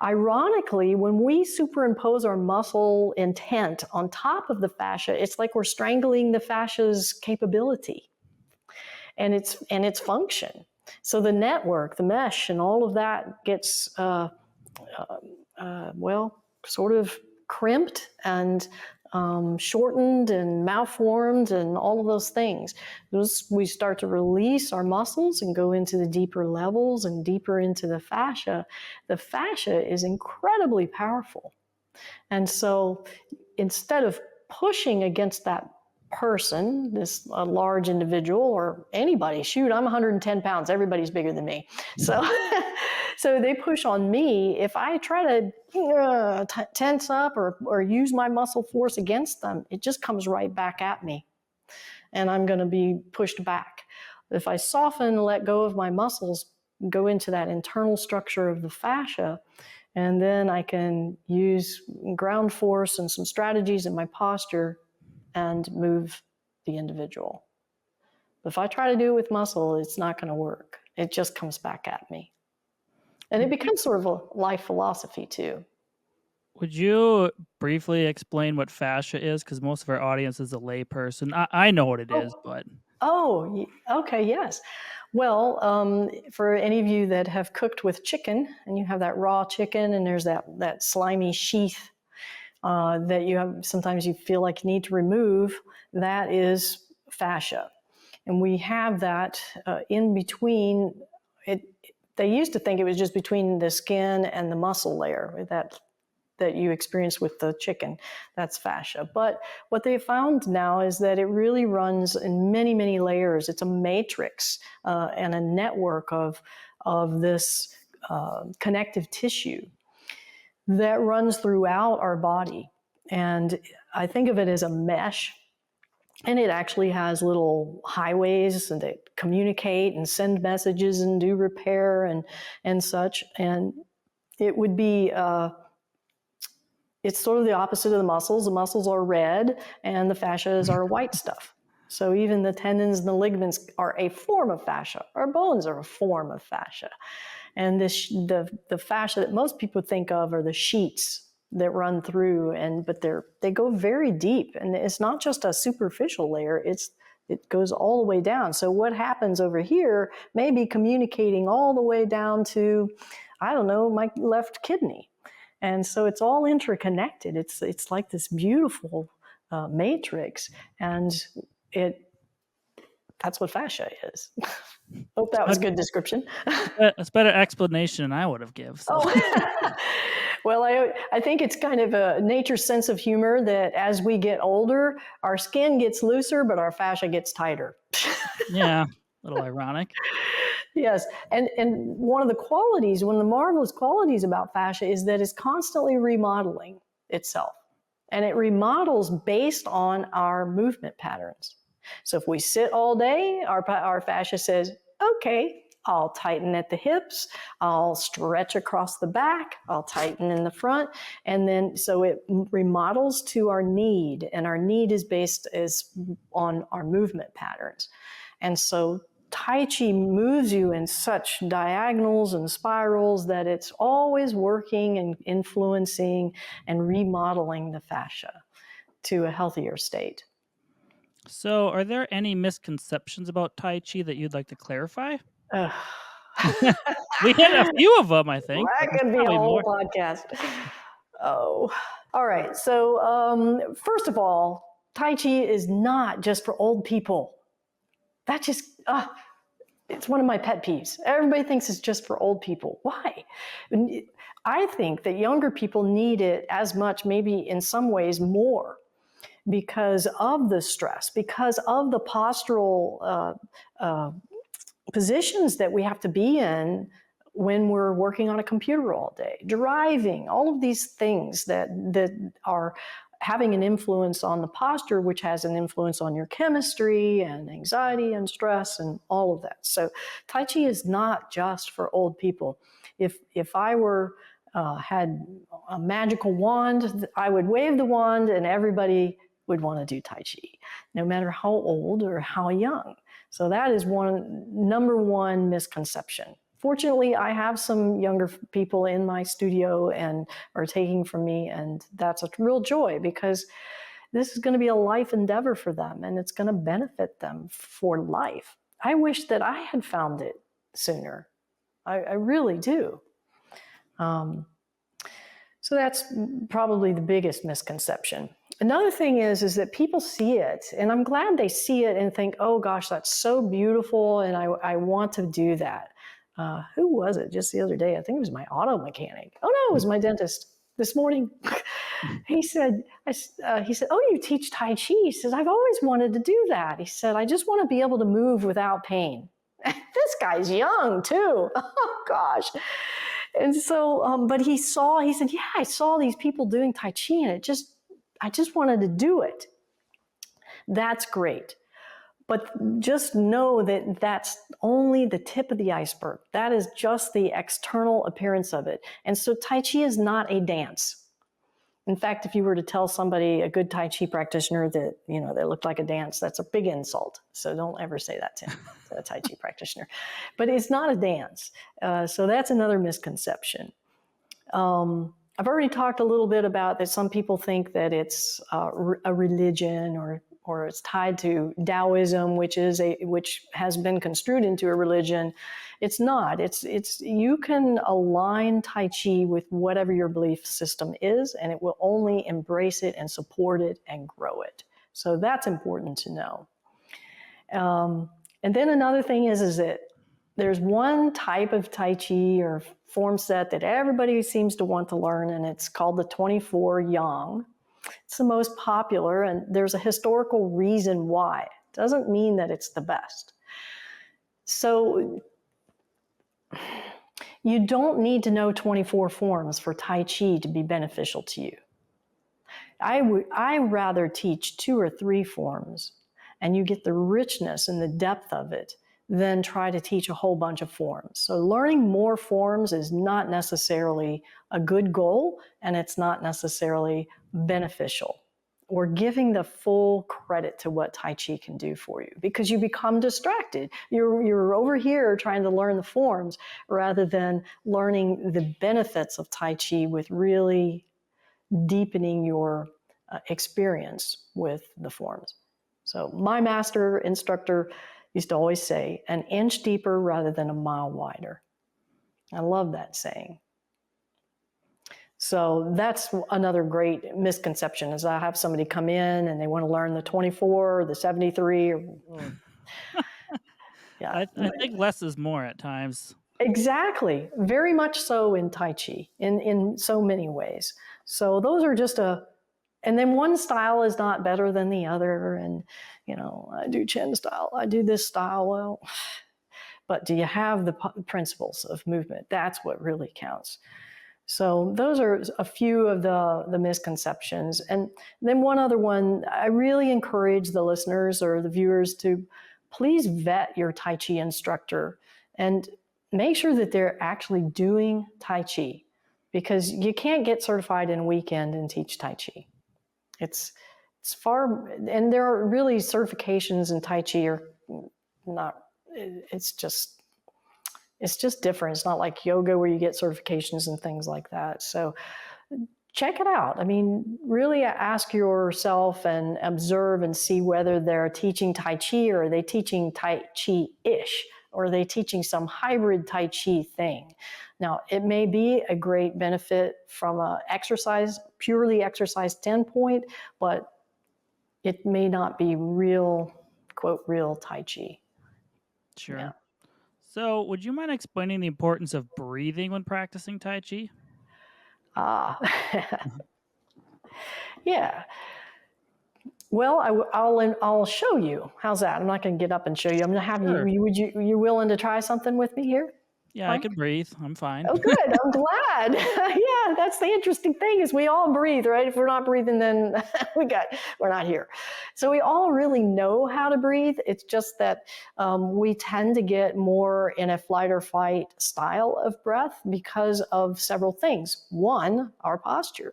ironically, when we superimpose our muscle intent on top of the fascia, it's like we're strangling the fascia's capability and its function. So the network, the mesh, and all of that gets sort of crimped and shortened and malformed and all of those things. We start to release our muscles and go into the deeper levels and deeper into the fascia. The fascia is incredibly powerful. And so instead of pushing against that person, this large individual or anybody, shoot, I'm 110 pounds, everybody's bigger than me. So so they push on me. If I try to tense up or use my muscle force against them, it just comes right back at me. And I'm going to be pushed back. If I soften and let go of my muscles, go into that internal structure of the fascia, and then I can use ground force and some strategies in my posture and move the individual. But if I try to do it with muscle, it's not going to work. It just comes back at me. And it becomes sort of a life philosophy too. Would you briefly explain what fascia is? Because most of our audience is a lay person. I know what it is, but... Oh, okay, yes. Well, for any of you that have cooked with chicken, and you have that raw chicken, and there's that slimy sheath that you have, sometimes you feel like you need to remove, that is fascia. And we have that in between. They used to think it was just between the skin and the muscle layer, that you experience with the chicken. That's fascia. But what they found now is that it really runs in many, many layers. It's a matrix and a network of this connective tissue that runs throughout our body. And I think of it as a mesh. And it actually has little highways that communicate and send messages and do repair and such. And it would be... it's sort of the opposite of the muscles. The muscles are red and the fascias are white stuff. So even the tendons and the ligaments are a form of fascia. Our bones are a form of fascia. And the fascia that most people think of are the sheets that run through, but they go very deep. And it's not just a superficial layer, it goes all the way down. So what happens over here may be communicating all the way down to, I don't know, my left kidney. And so it's all interconnected. It's like this beautiful matrix, and that's what fascia is. Hope that was a good description. It's a better explanation than I would have given. So. Oh. Well, I think it's kind of a nature's sense of humor that as we get older, our skin gets looser, but our fascia gets tighter. Yeah, a little ironic. Yes, and one of the marvelous qualities about fascia is that it's constantly remodeling itself. And it remodels based on our movement patterns. So if we sit all day, our fascia says, okay, I'll tighten at the hips, I'll stretch across the back, I'll tighten in the front, and then so it remodels to our need, and our need is based on our movement patterns. And so Tai Chi moves you in such diagonals and spirals that it's always working and influencing and remodeling the fascia to a healthier state. So, are there any misconceptions about Tai Chi that you'd like to clarify? We hit a few of them, I think. That could be a whole podcast. Oh, all right. So, first of all, Tai Chi is not just for old people. That just, it's one of my pet peeves. Everybody thinks it's just for old people. Why? I think that younger people need it as much, maybe in some ways more, because of the stress, because of the postural positions that we have to be in when we're working on a computer all day, driving, all of these things that are having an influence on the posture, which has an influence on your chemistry and anxiety and stress and all of that. So Tai Chi is not just for old people. If I were had a magical wand, I would wave the wand and everybody would want to do Tai Chi, no matter how old or how young. So that is number one misconception. Fortunately, I have some younger people in my studio and are taking from me, and that's a real joy because this is going to be a life endeavor for them, and it's going to benefit them for life. I wish that I had found it sooner. I really do. So that's probably the biggest misconception. Another thing is that people see it, and I'm glad they see it and think, oh gosh, that's so beautiful, and I want to do that. Who was it just the other day? I think it was my auto mechanic. Oh no, it was my dentist this morning. He said, oh, you teach Tai Chi? He says, I've always wanted to do that. He said, I just want to be able to move without pain. This guy's young too. Oh gosh. And so, but he said, yeah, I saw these people doing Tai Chi and I just wanted to do it. That's great. But just know that that's only the tip of the iceberg. That is just the external appearance of it. And so Tai Chi is not a dance. In fact, if you were to tell somebody, a good Tai Chi practitioner, that they looked like a dance, that's a big insult. So don't ever say that to a Tai Chi practitioner. But it's not a dance. So that's another misconception. I've already talked a little bit about that. Some people think that it's a religion or it's tied to Taoism, which has been construed into a religion. It's not. It's you can align Tai Chi with whatever your belief system is, and it will only embrace it and support it and grow it. So that's important to know. And then another thing is that there's one type of Tai Chi or form set that everybody seems to want to learn, and it's called the 24 Yang. It's the most popular, and there's a historical reason why. It doesn't mean that it's the best. So you don't need to know 24 forms for Tai Chi to be beneficial to you. I rather teach 2 or 3 forms, and you get the richness and the depth of it, than try to teach a whole bunch of forms. So learning more forms is not necessarily a good goal, and it's not necessarily beneficial. or giving the full credit to what Tai Chi can do for you, because you become distracted. You're over here trying to learn the forms rather than learning the benefits of Tai Chi with really deepening your experience with the forms. So my master instructor used to always say, an inch deeper rather than a mile wider. I love that saying. So that's another great misconception, is I have somebody come in and they want to learn the 24 or the 73 or yeah. I think less is more at times. Exactly. Very much so in Tai Chi, in so many ways. So those are just and then one style is not better than the other. And, I do chin style, I do this style. Well, but do you have the principles of movement? That's what really counts. So those are a few of the misconceptions. And then one other one, I really encourage the listeners or the viewers to please vet your Tai Chi instructor and make sure that they're actually doing Tai Chi, because you can't get certified in a weekend and teach Tai Chi. It's far, and there are really certifications in Tai Chi are not, it's just different. It's not like yoga where you get certifications and things like that. So check it out. I mean, really ask yourself and observe and see whether they're teaching Tai Chi, or are they teaching Tai Chi-ish, or are they teaching some hybrid Tai Chi thing. Now, it may be a great benefit from a purely exercise standpoint, but it may not be real, quote, real Tai Chi. Sure. Yeah. So, would you mind explaining the importance of breathing when practicing Tai Chi? Yeah. Well, I'll show you. How's that? I'm not going to get up and show you. I'm going to have Sure. you willing to try something with me here? Yeah, I Mike? can breathe. I'm fine. Oh, good. I'm glad. Yeah, that's the interesting thing, is we all breathe, right? If we're not breathing, then we're not here. So we all really know how to breathe. It's just that we tend to get more in a flight or fight style of breath because of several things. One, our posture.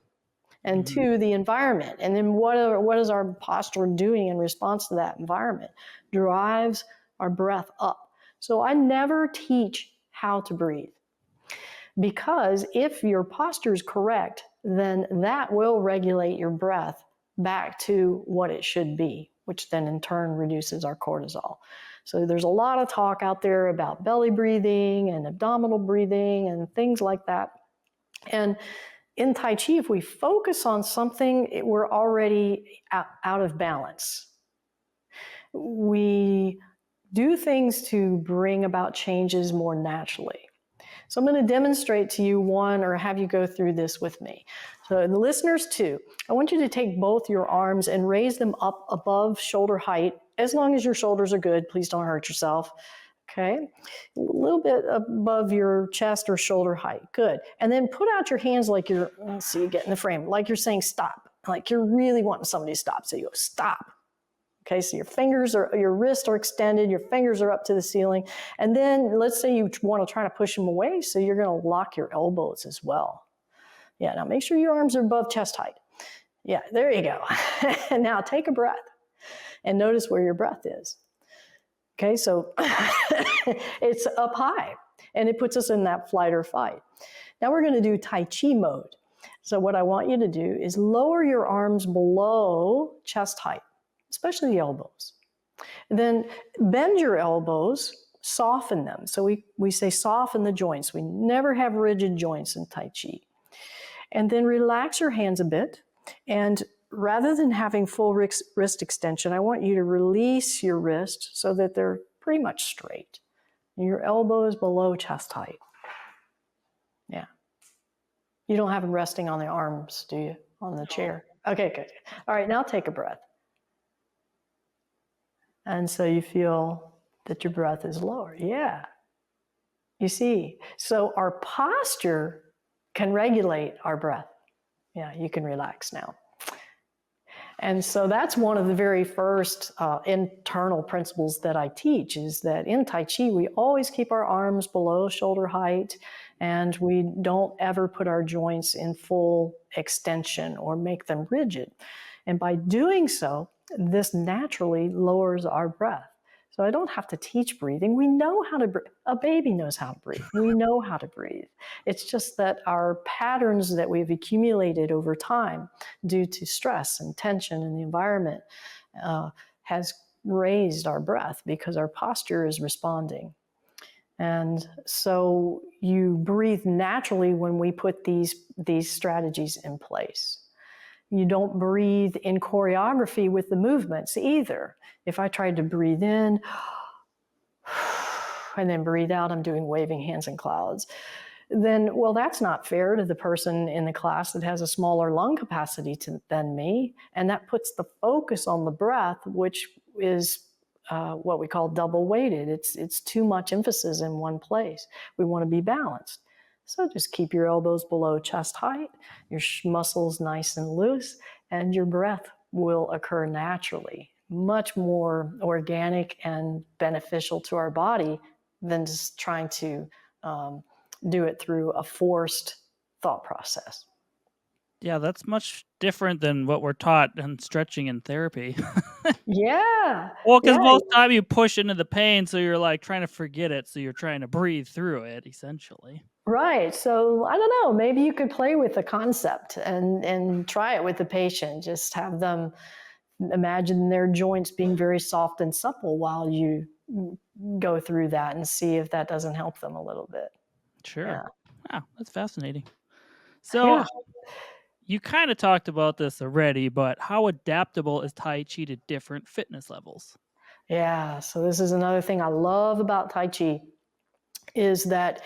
And two, the environment. And then what is our posture doing in response to that environment? Drives our breath up. So I never teach how to breathe, because if your posture is correct, then that will regulate your breath back to what it should be, which then in turn reduces our cortisol. So there's a lot of talk out there about belly breathing and abdominal breathing and things like that. And in Tai Chi, if we focus on something, we're already out of balance. We do things to bring about changes more naturally. So I'm going to demonstrate to you one, or have you go through this with me. So the listeners too, I want you to take both your arms and raise them up above shoulder height, as long as your shoulders are good. Please don't hurt yourself. Okay, a little bit above your chest or shoulder height. Good. And then put out your hands like you're, let's see, get in the frame, like you're saying stop, like you're really wanting somebody to stop. So you go stop. Okay, so your wrists are extended, your fingers are up to the ceiling. And then let's say you want to try to push them away, so you're going to lock your elbows as well. Yeah, now make sure your arms are above chest height. Yeah, there you go. And now take a breath and notice where your breath is. Okay, so it's up high, and it puts us in that flight or fight. Now we're going to do Tai Chi mode. So what I want you to do is lower your arms below chest height, especially the elbows. Then bend your elbows, soften them. So we say soften the joints. We never have rigid joints in Tai Chi. And then relax your hands a bit. And rather than having full wrist extension, I want you to release your wrist so that they're pretty much straight. And your elbows below chest height. Yeah. You don't have them resting on the arms, do you? On the chair. Okay, good. All right, now take a breath. And so you feel that your breath is lower. Yeah. You see, so our posture can regulate our breath. Yeah, you can relax now. And so that's one of the very first internal principles that I teach, is that in Tai Chi, we always keep our arms below shoulder height, and we don't ever put our joints in full extension or make them rigid. And by doing so, this naturally lowers our breath. So I don't have to teach breathing. We know how to breathe. A baby knows how to breathe. We know how to breathe. It's just that our patterns that we've accumulated over time due to stress and tension in the environment has raised our breath because our posture is responding. And so you breathe naturally when we put these strategies in place. You don't breathe in choreography with the movements either. If I tried to breathe in and then breathe out, I'm doing waving hands and clouds, then, well, that's not fair to the person in the class that has a smaller lung capacity than me. And that puts the focus on the breath, which is what we call double weighted. It's too much emphasis in one place. We want to be balanced. So just keep your elbows below chest height, your muscles nice and loose, and your breath will occur naturally, much more organic and beneficial to our body than just trying to do it through a forced thought process. Yeah, that's much different than what we're taught in stretching and therapy. Yeah, Well, because yeah, most time you push into the pain, so you're, like, trying to forget it, so you're trying to breathe through it, essentially. right. So I don't know. Maybe you could play with the concept and try it with the patient. Just have them imagine their joints being very soft and supple while you go through that and see if that doesn't help them a little bit. Sure. Yeah, Wow, that's fascinating. So, yeah, you kinda talked about this already, but how adaptable is Tai Chi to different fitness levels? yeah. So this is another thing I love about Tai Chi is that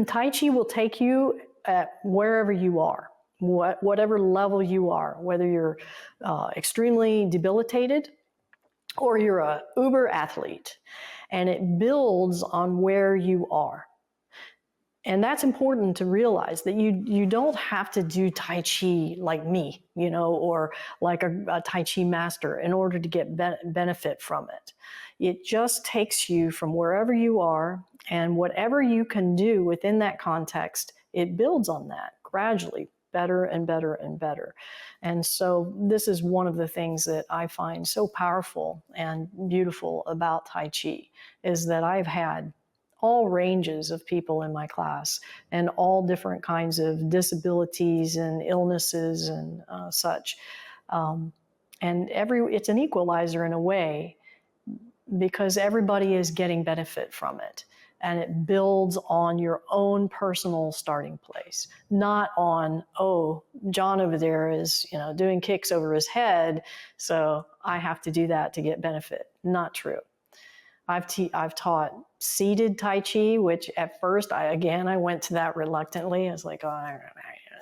Tai Chi will take you at wherever you are, whatever level you are, whether you're extremely debilitated or you're a uber athlete, and it builds on where you are. And that's important to realize that you don't have to do Tai Chi like me, or like a Tai Chi master in order to get benefit from it. It just takes you from wherever you are, and whatever you can do within that context, it builds on that gradually, better and better and better. And so this is one of the things that I find so powerful and beautiful about Tai Chi is that I've had all ranges of people in my class and all different kinds of disabilities and illnesses and such. Um, and it's an equalizer in a way because everybody is getting benefit from it. And it builds on your own personal starting place, not on, oh, John over there is, doing kicks over his head, so I have to do that to get benefit. Not true. I've taught seated Tai Chi, which at first I went to that reluctantly. I was like, oh,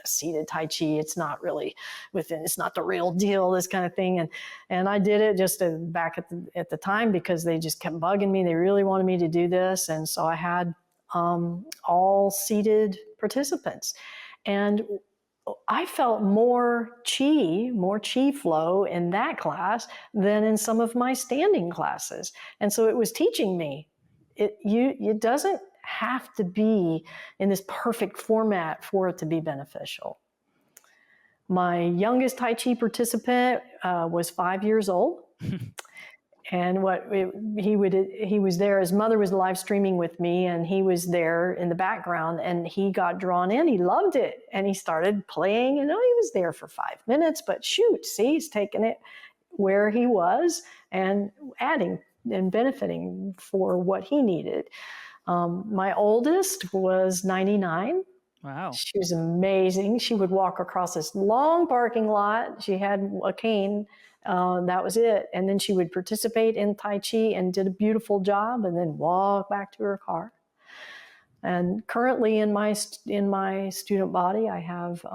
seated Tai Chi, it's not really it's not the real deal, this kind of thing. And I did it just back at the time because they just kept bugging me. They really wanted me to do this. And so I had all seated participants. And I felt more chi flow in that class than in some of my standing classes. And so it was teaching me it doesn't have to be in this perfect format for it to be beneficial. My youngest Tai Chi participant was 5 years old. And he was there. His mother was live streaming with me, and he was there in the background. And he got drawn in. He loved it, and he started playing. And he was there for 5 minutes, but shoot, see, he's taking it where he was and adding and benefiting for what he needed. My oldest was 99. Wow. She was amazing. She would walk across this long parking lot. She had a cane. That was it. And then she would participate in Tai Chi and did a beautiful job and then walk back to her car. And currently in my student body, I have,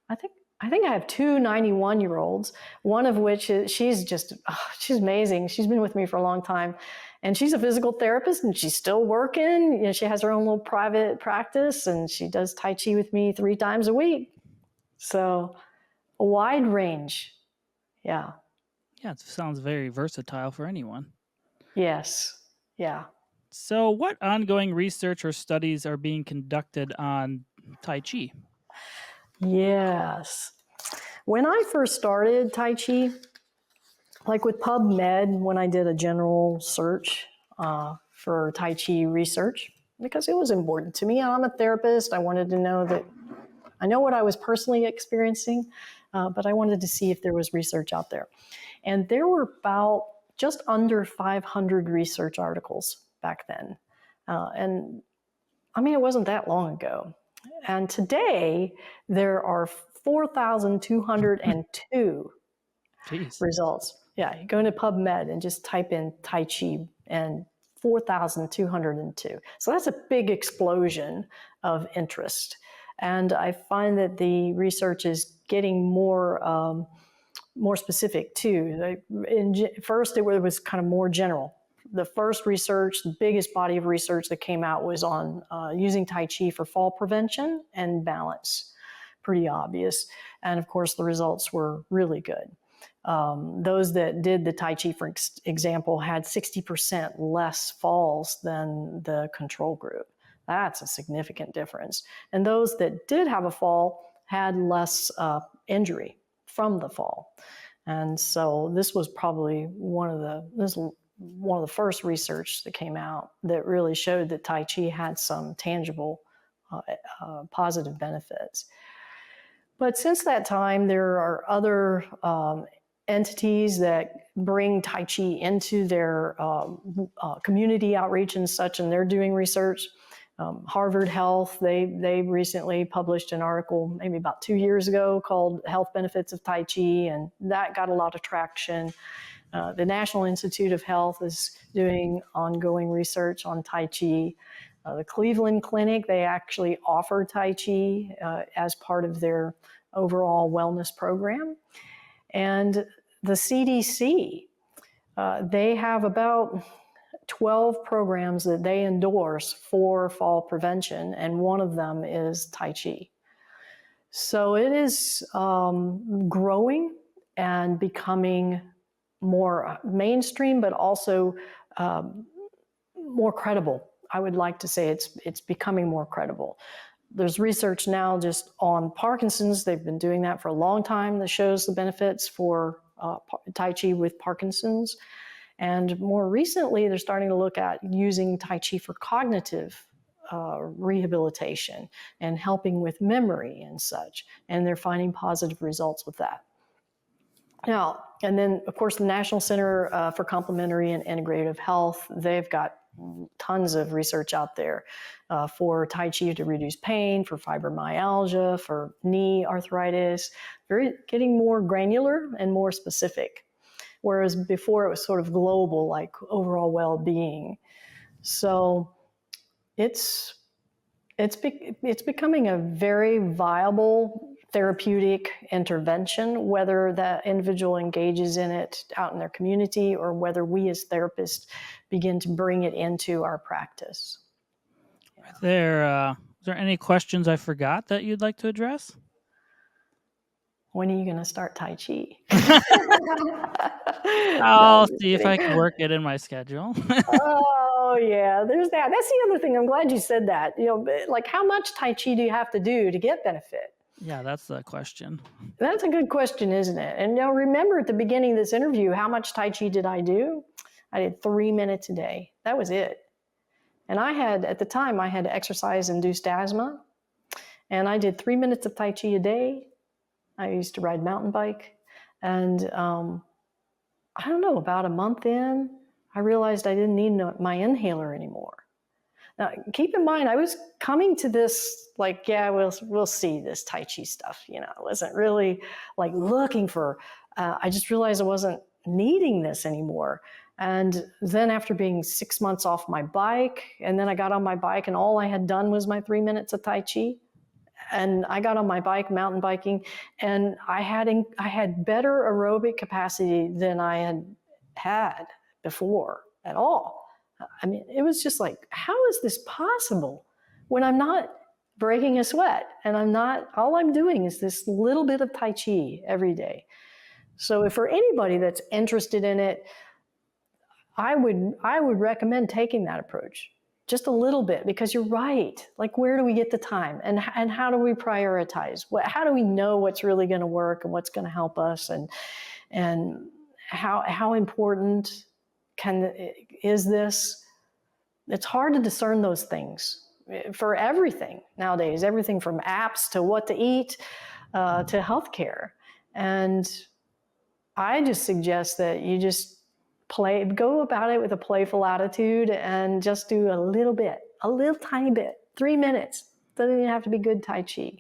I think I have two 91-year-olds, one of which she's amazing. She's been with me for a long time. And she's a physical therapist and she's still working. She has her own little private practice and she does Tai Chi with me 3 times a week. So a wide range. Yeah. Yeah, it sounds very versatile for anyone. Yes. Yeah. So, what ongoing research or studies are being conducted on Tai Chi? Yes. When I first started Tai Chi, like with PubMed, when I did a general search for Tai Chi research, because it was important to me. I'm a therapist. I wanted to know that I know what I was personally experiencing, but I wanted to see if there was research out there. And there were about just under 500 research articles back then. And I mean, it wasn't that long ago. And today, there are 4,202 Jeez. results. Yeah, you go into PubMed and just type in Tai Chi and 4,202. So that's a big explosion of interest. And I find that the research is getting more specific too. First, it was kind of more general. The first research, the biggest body of research that came out was on using Tai Chi for fall prevention and balance. Pretty obvious. And of course, the results were really good. Those that did the Tai Chi, for example, had 60% less falls than the control group. That's a significant difference. And those that did have a fall had less injury from the fall. And so this was probably one of the first research that came out that really showed that Tai Chi had some tangible positive benefits. But since that time, there are other entities that bring Tai Chi into their community outreach and such, and they're doing research. Harvard Health, they recently published an article maybe about 2 years ago called Health Benefits of Tai Chi, and that got a lot of traction. The National Institute of Health is doing ongoing research on Tai Chi. The Cleveland Clinic, they actually offer Tai Chi as part of their overall wellness program. And the CDC, they have about 12 programs that they endorse for fall prevention, and one of them is Tai Chi. So it is growing and becoming more mainstream, but also more credible. I would like to say it's becoming more credible. There's research now just on Parkinson's. They've been doing that for a long time that shows the benefits for Tai Chi with Parkinson's. And more recently, they're starting to look at using Tai Chi for cognitive rehabilitation and helping with memory and such. And they're finding positive results with that. Now, and then, of course, the National Center for Complementary and Integrative Health, they've got tons of research out there for Tai Chi to reduce pain, for fibromyalgia, for knee arthritis, getting more granular and more specific. Whereas before it was sort of global, like overall well-being. So it's becoming a very viable therapeutic intervention, whether that individual engages in it out in their community or whether we as therapists begin to bring it into our practice. Is there any questions I forgot that you'd like to address? When are you going to start Tai Chi? I'll see if I can work it in my schedule. Oh, yeah, there's that. That's the other thing. I'm glad you said that. You know, like how much Tai Chi do you have to do to get benefit? Yeah, that's the question. That's a good question, isn't it? And now remember at the beginning of this interview, how much Tai Chi did I do? I did 3 minutes a day. That was it. And at the time, I had exercise-induced asthma. And I did 3 minutes of Tai Chi a day. I used to ride mountain bike. And I don't know, about a month in, I realized I didn't need my inhaler anymore. Now, keep in mind, I was coming to this like, yeah, we'll see this Tai Chi stuff. You know, I wasn't really like looking for, I just realized I wasn't needing this anymore. And then after being 6 months off my bike, and then I got on my bike and all I had done was my 3 minutes of Tai Chi. And I got on my bike, mountain biking, and I had better aerobic capacity than I had before at all. I mean, it was just like, how is this possible when I'm not breaking a sweat and all I'm doing is this little bit of Tai Chi every day. So if for anybody that's interested in it, I would recommend taking that approach. just a little bit, because you're right. Like, where do we get the time, and how do we prioritize? How do we know what's really going to work and what's going to help us, and how important is this? It's hard to discern those things for everything nowadays, everything from apps to what to eat to healthcare. And I just suggest that you just go about it with a playful attitude and just do a little bit, a little tiny bit, 3 minutes. Doesn't even have to be good Tai Chi.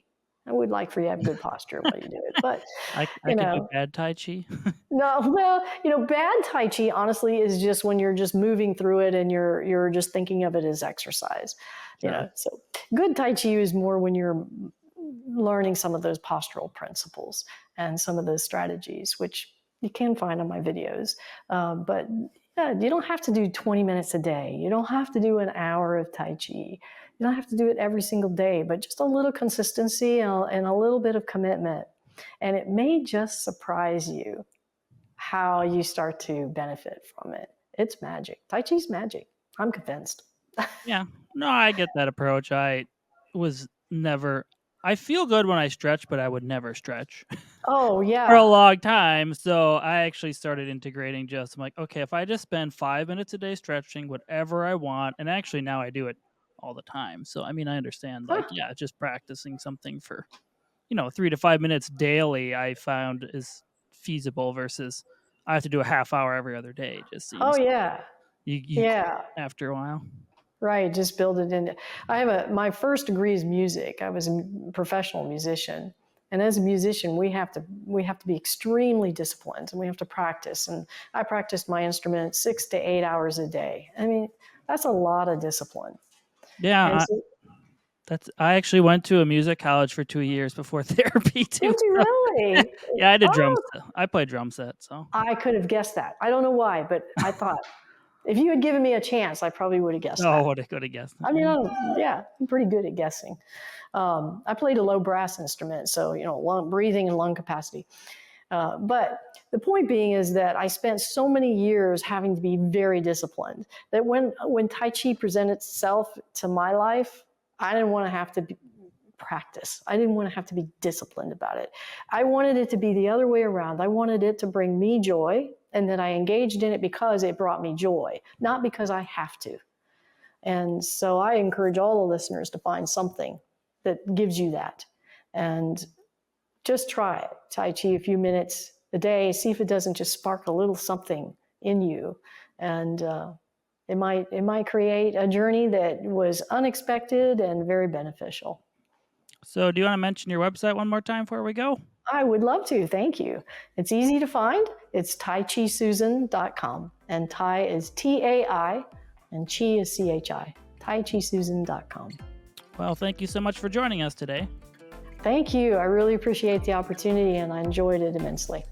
I would like for you to have good posture while you do it, but I you could do know, bad Tai Chi. no, well, bad Tai Chi honestly is just when you're just moving through it and you're just thinking of it as exercise. Sure. So good Tai Chi is more when you're learning some of those postural principles and some of those strategies, which you can find on my videos. But yeah, you don't have to do 20 minutes a day. You don't have to do an hour of Tai Chi. You don't have to do it every single day, but just a little consistency and a little bit of commitment. And it may just surprise you how you start to benefit from it. It's magic. Tai Chi's magic. I'm convinced. Yeah. No, I get that approach. I feel good when I stretch, but I would never stretch Oh, for a yeah. long time. So I actually started integrating I'm like, okay, if I just spend 5 minutes a day stretching whatever I want, and actually now I do it all the time. So, I mean, I understand, like, yeah, just practicing something for, 3 to 5 minutes daily, I found is feasible versus I have to do a half hour every other day. It just Oh, seems yeah. you Yeah. after a while. Right. Just build it into. My first degree is music. I was a professional musician. And as a musician, we have to be extremely disciplined, and we have to practice. And I practiced my instrument 6 to 8 hours a day. I mean, that's a lot of discipline. And Yeah, so, I actually went to a music college for 2 years before therapy too. did you So really? yeah, I did drums. Oh, I played drum set, so I could have guessed that. I don't know why, but I thought if you had given me a chance, I probably would have guessed no, that. what I could have guessed. I mean, yeah, I'm pretty good at guessing. I played a low brass instrument, so breathing and lung capacity. But the point being is that I spent so many years having to be very disciplined that when Tai Chi presented itself to my life, I didn't want to have to practice. I didn't want to have to be disciplined about it. I wanted it to be the other way around. I wanted it to bring me joy, and that I engaged in it because it brought me joy, not because I have to. And so I encourage all the listeners to find something that gives you that. And just try it. Tai Chi a few minutes a day. See if it doesn't just spark a little something in you. And it might create a journey that was unexpected and very beneficial. So do you wanna mention your website one more time before we go? I would love to. Thank you. It's easy to find. It's taichisuzan.com. And Tai is Tai, and Chi is CHI. taichisuzan.com. Well, thank you so much for joining us today. Thank you. I really appreciate the opportunity, and I enjoyed it immensely.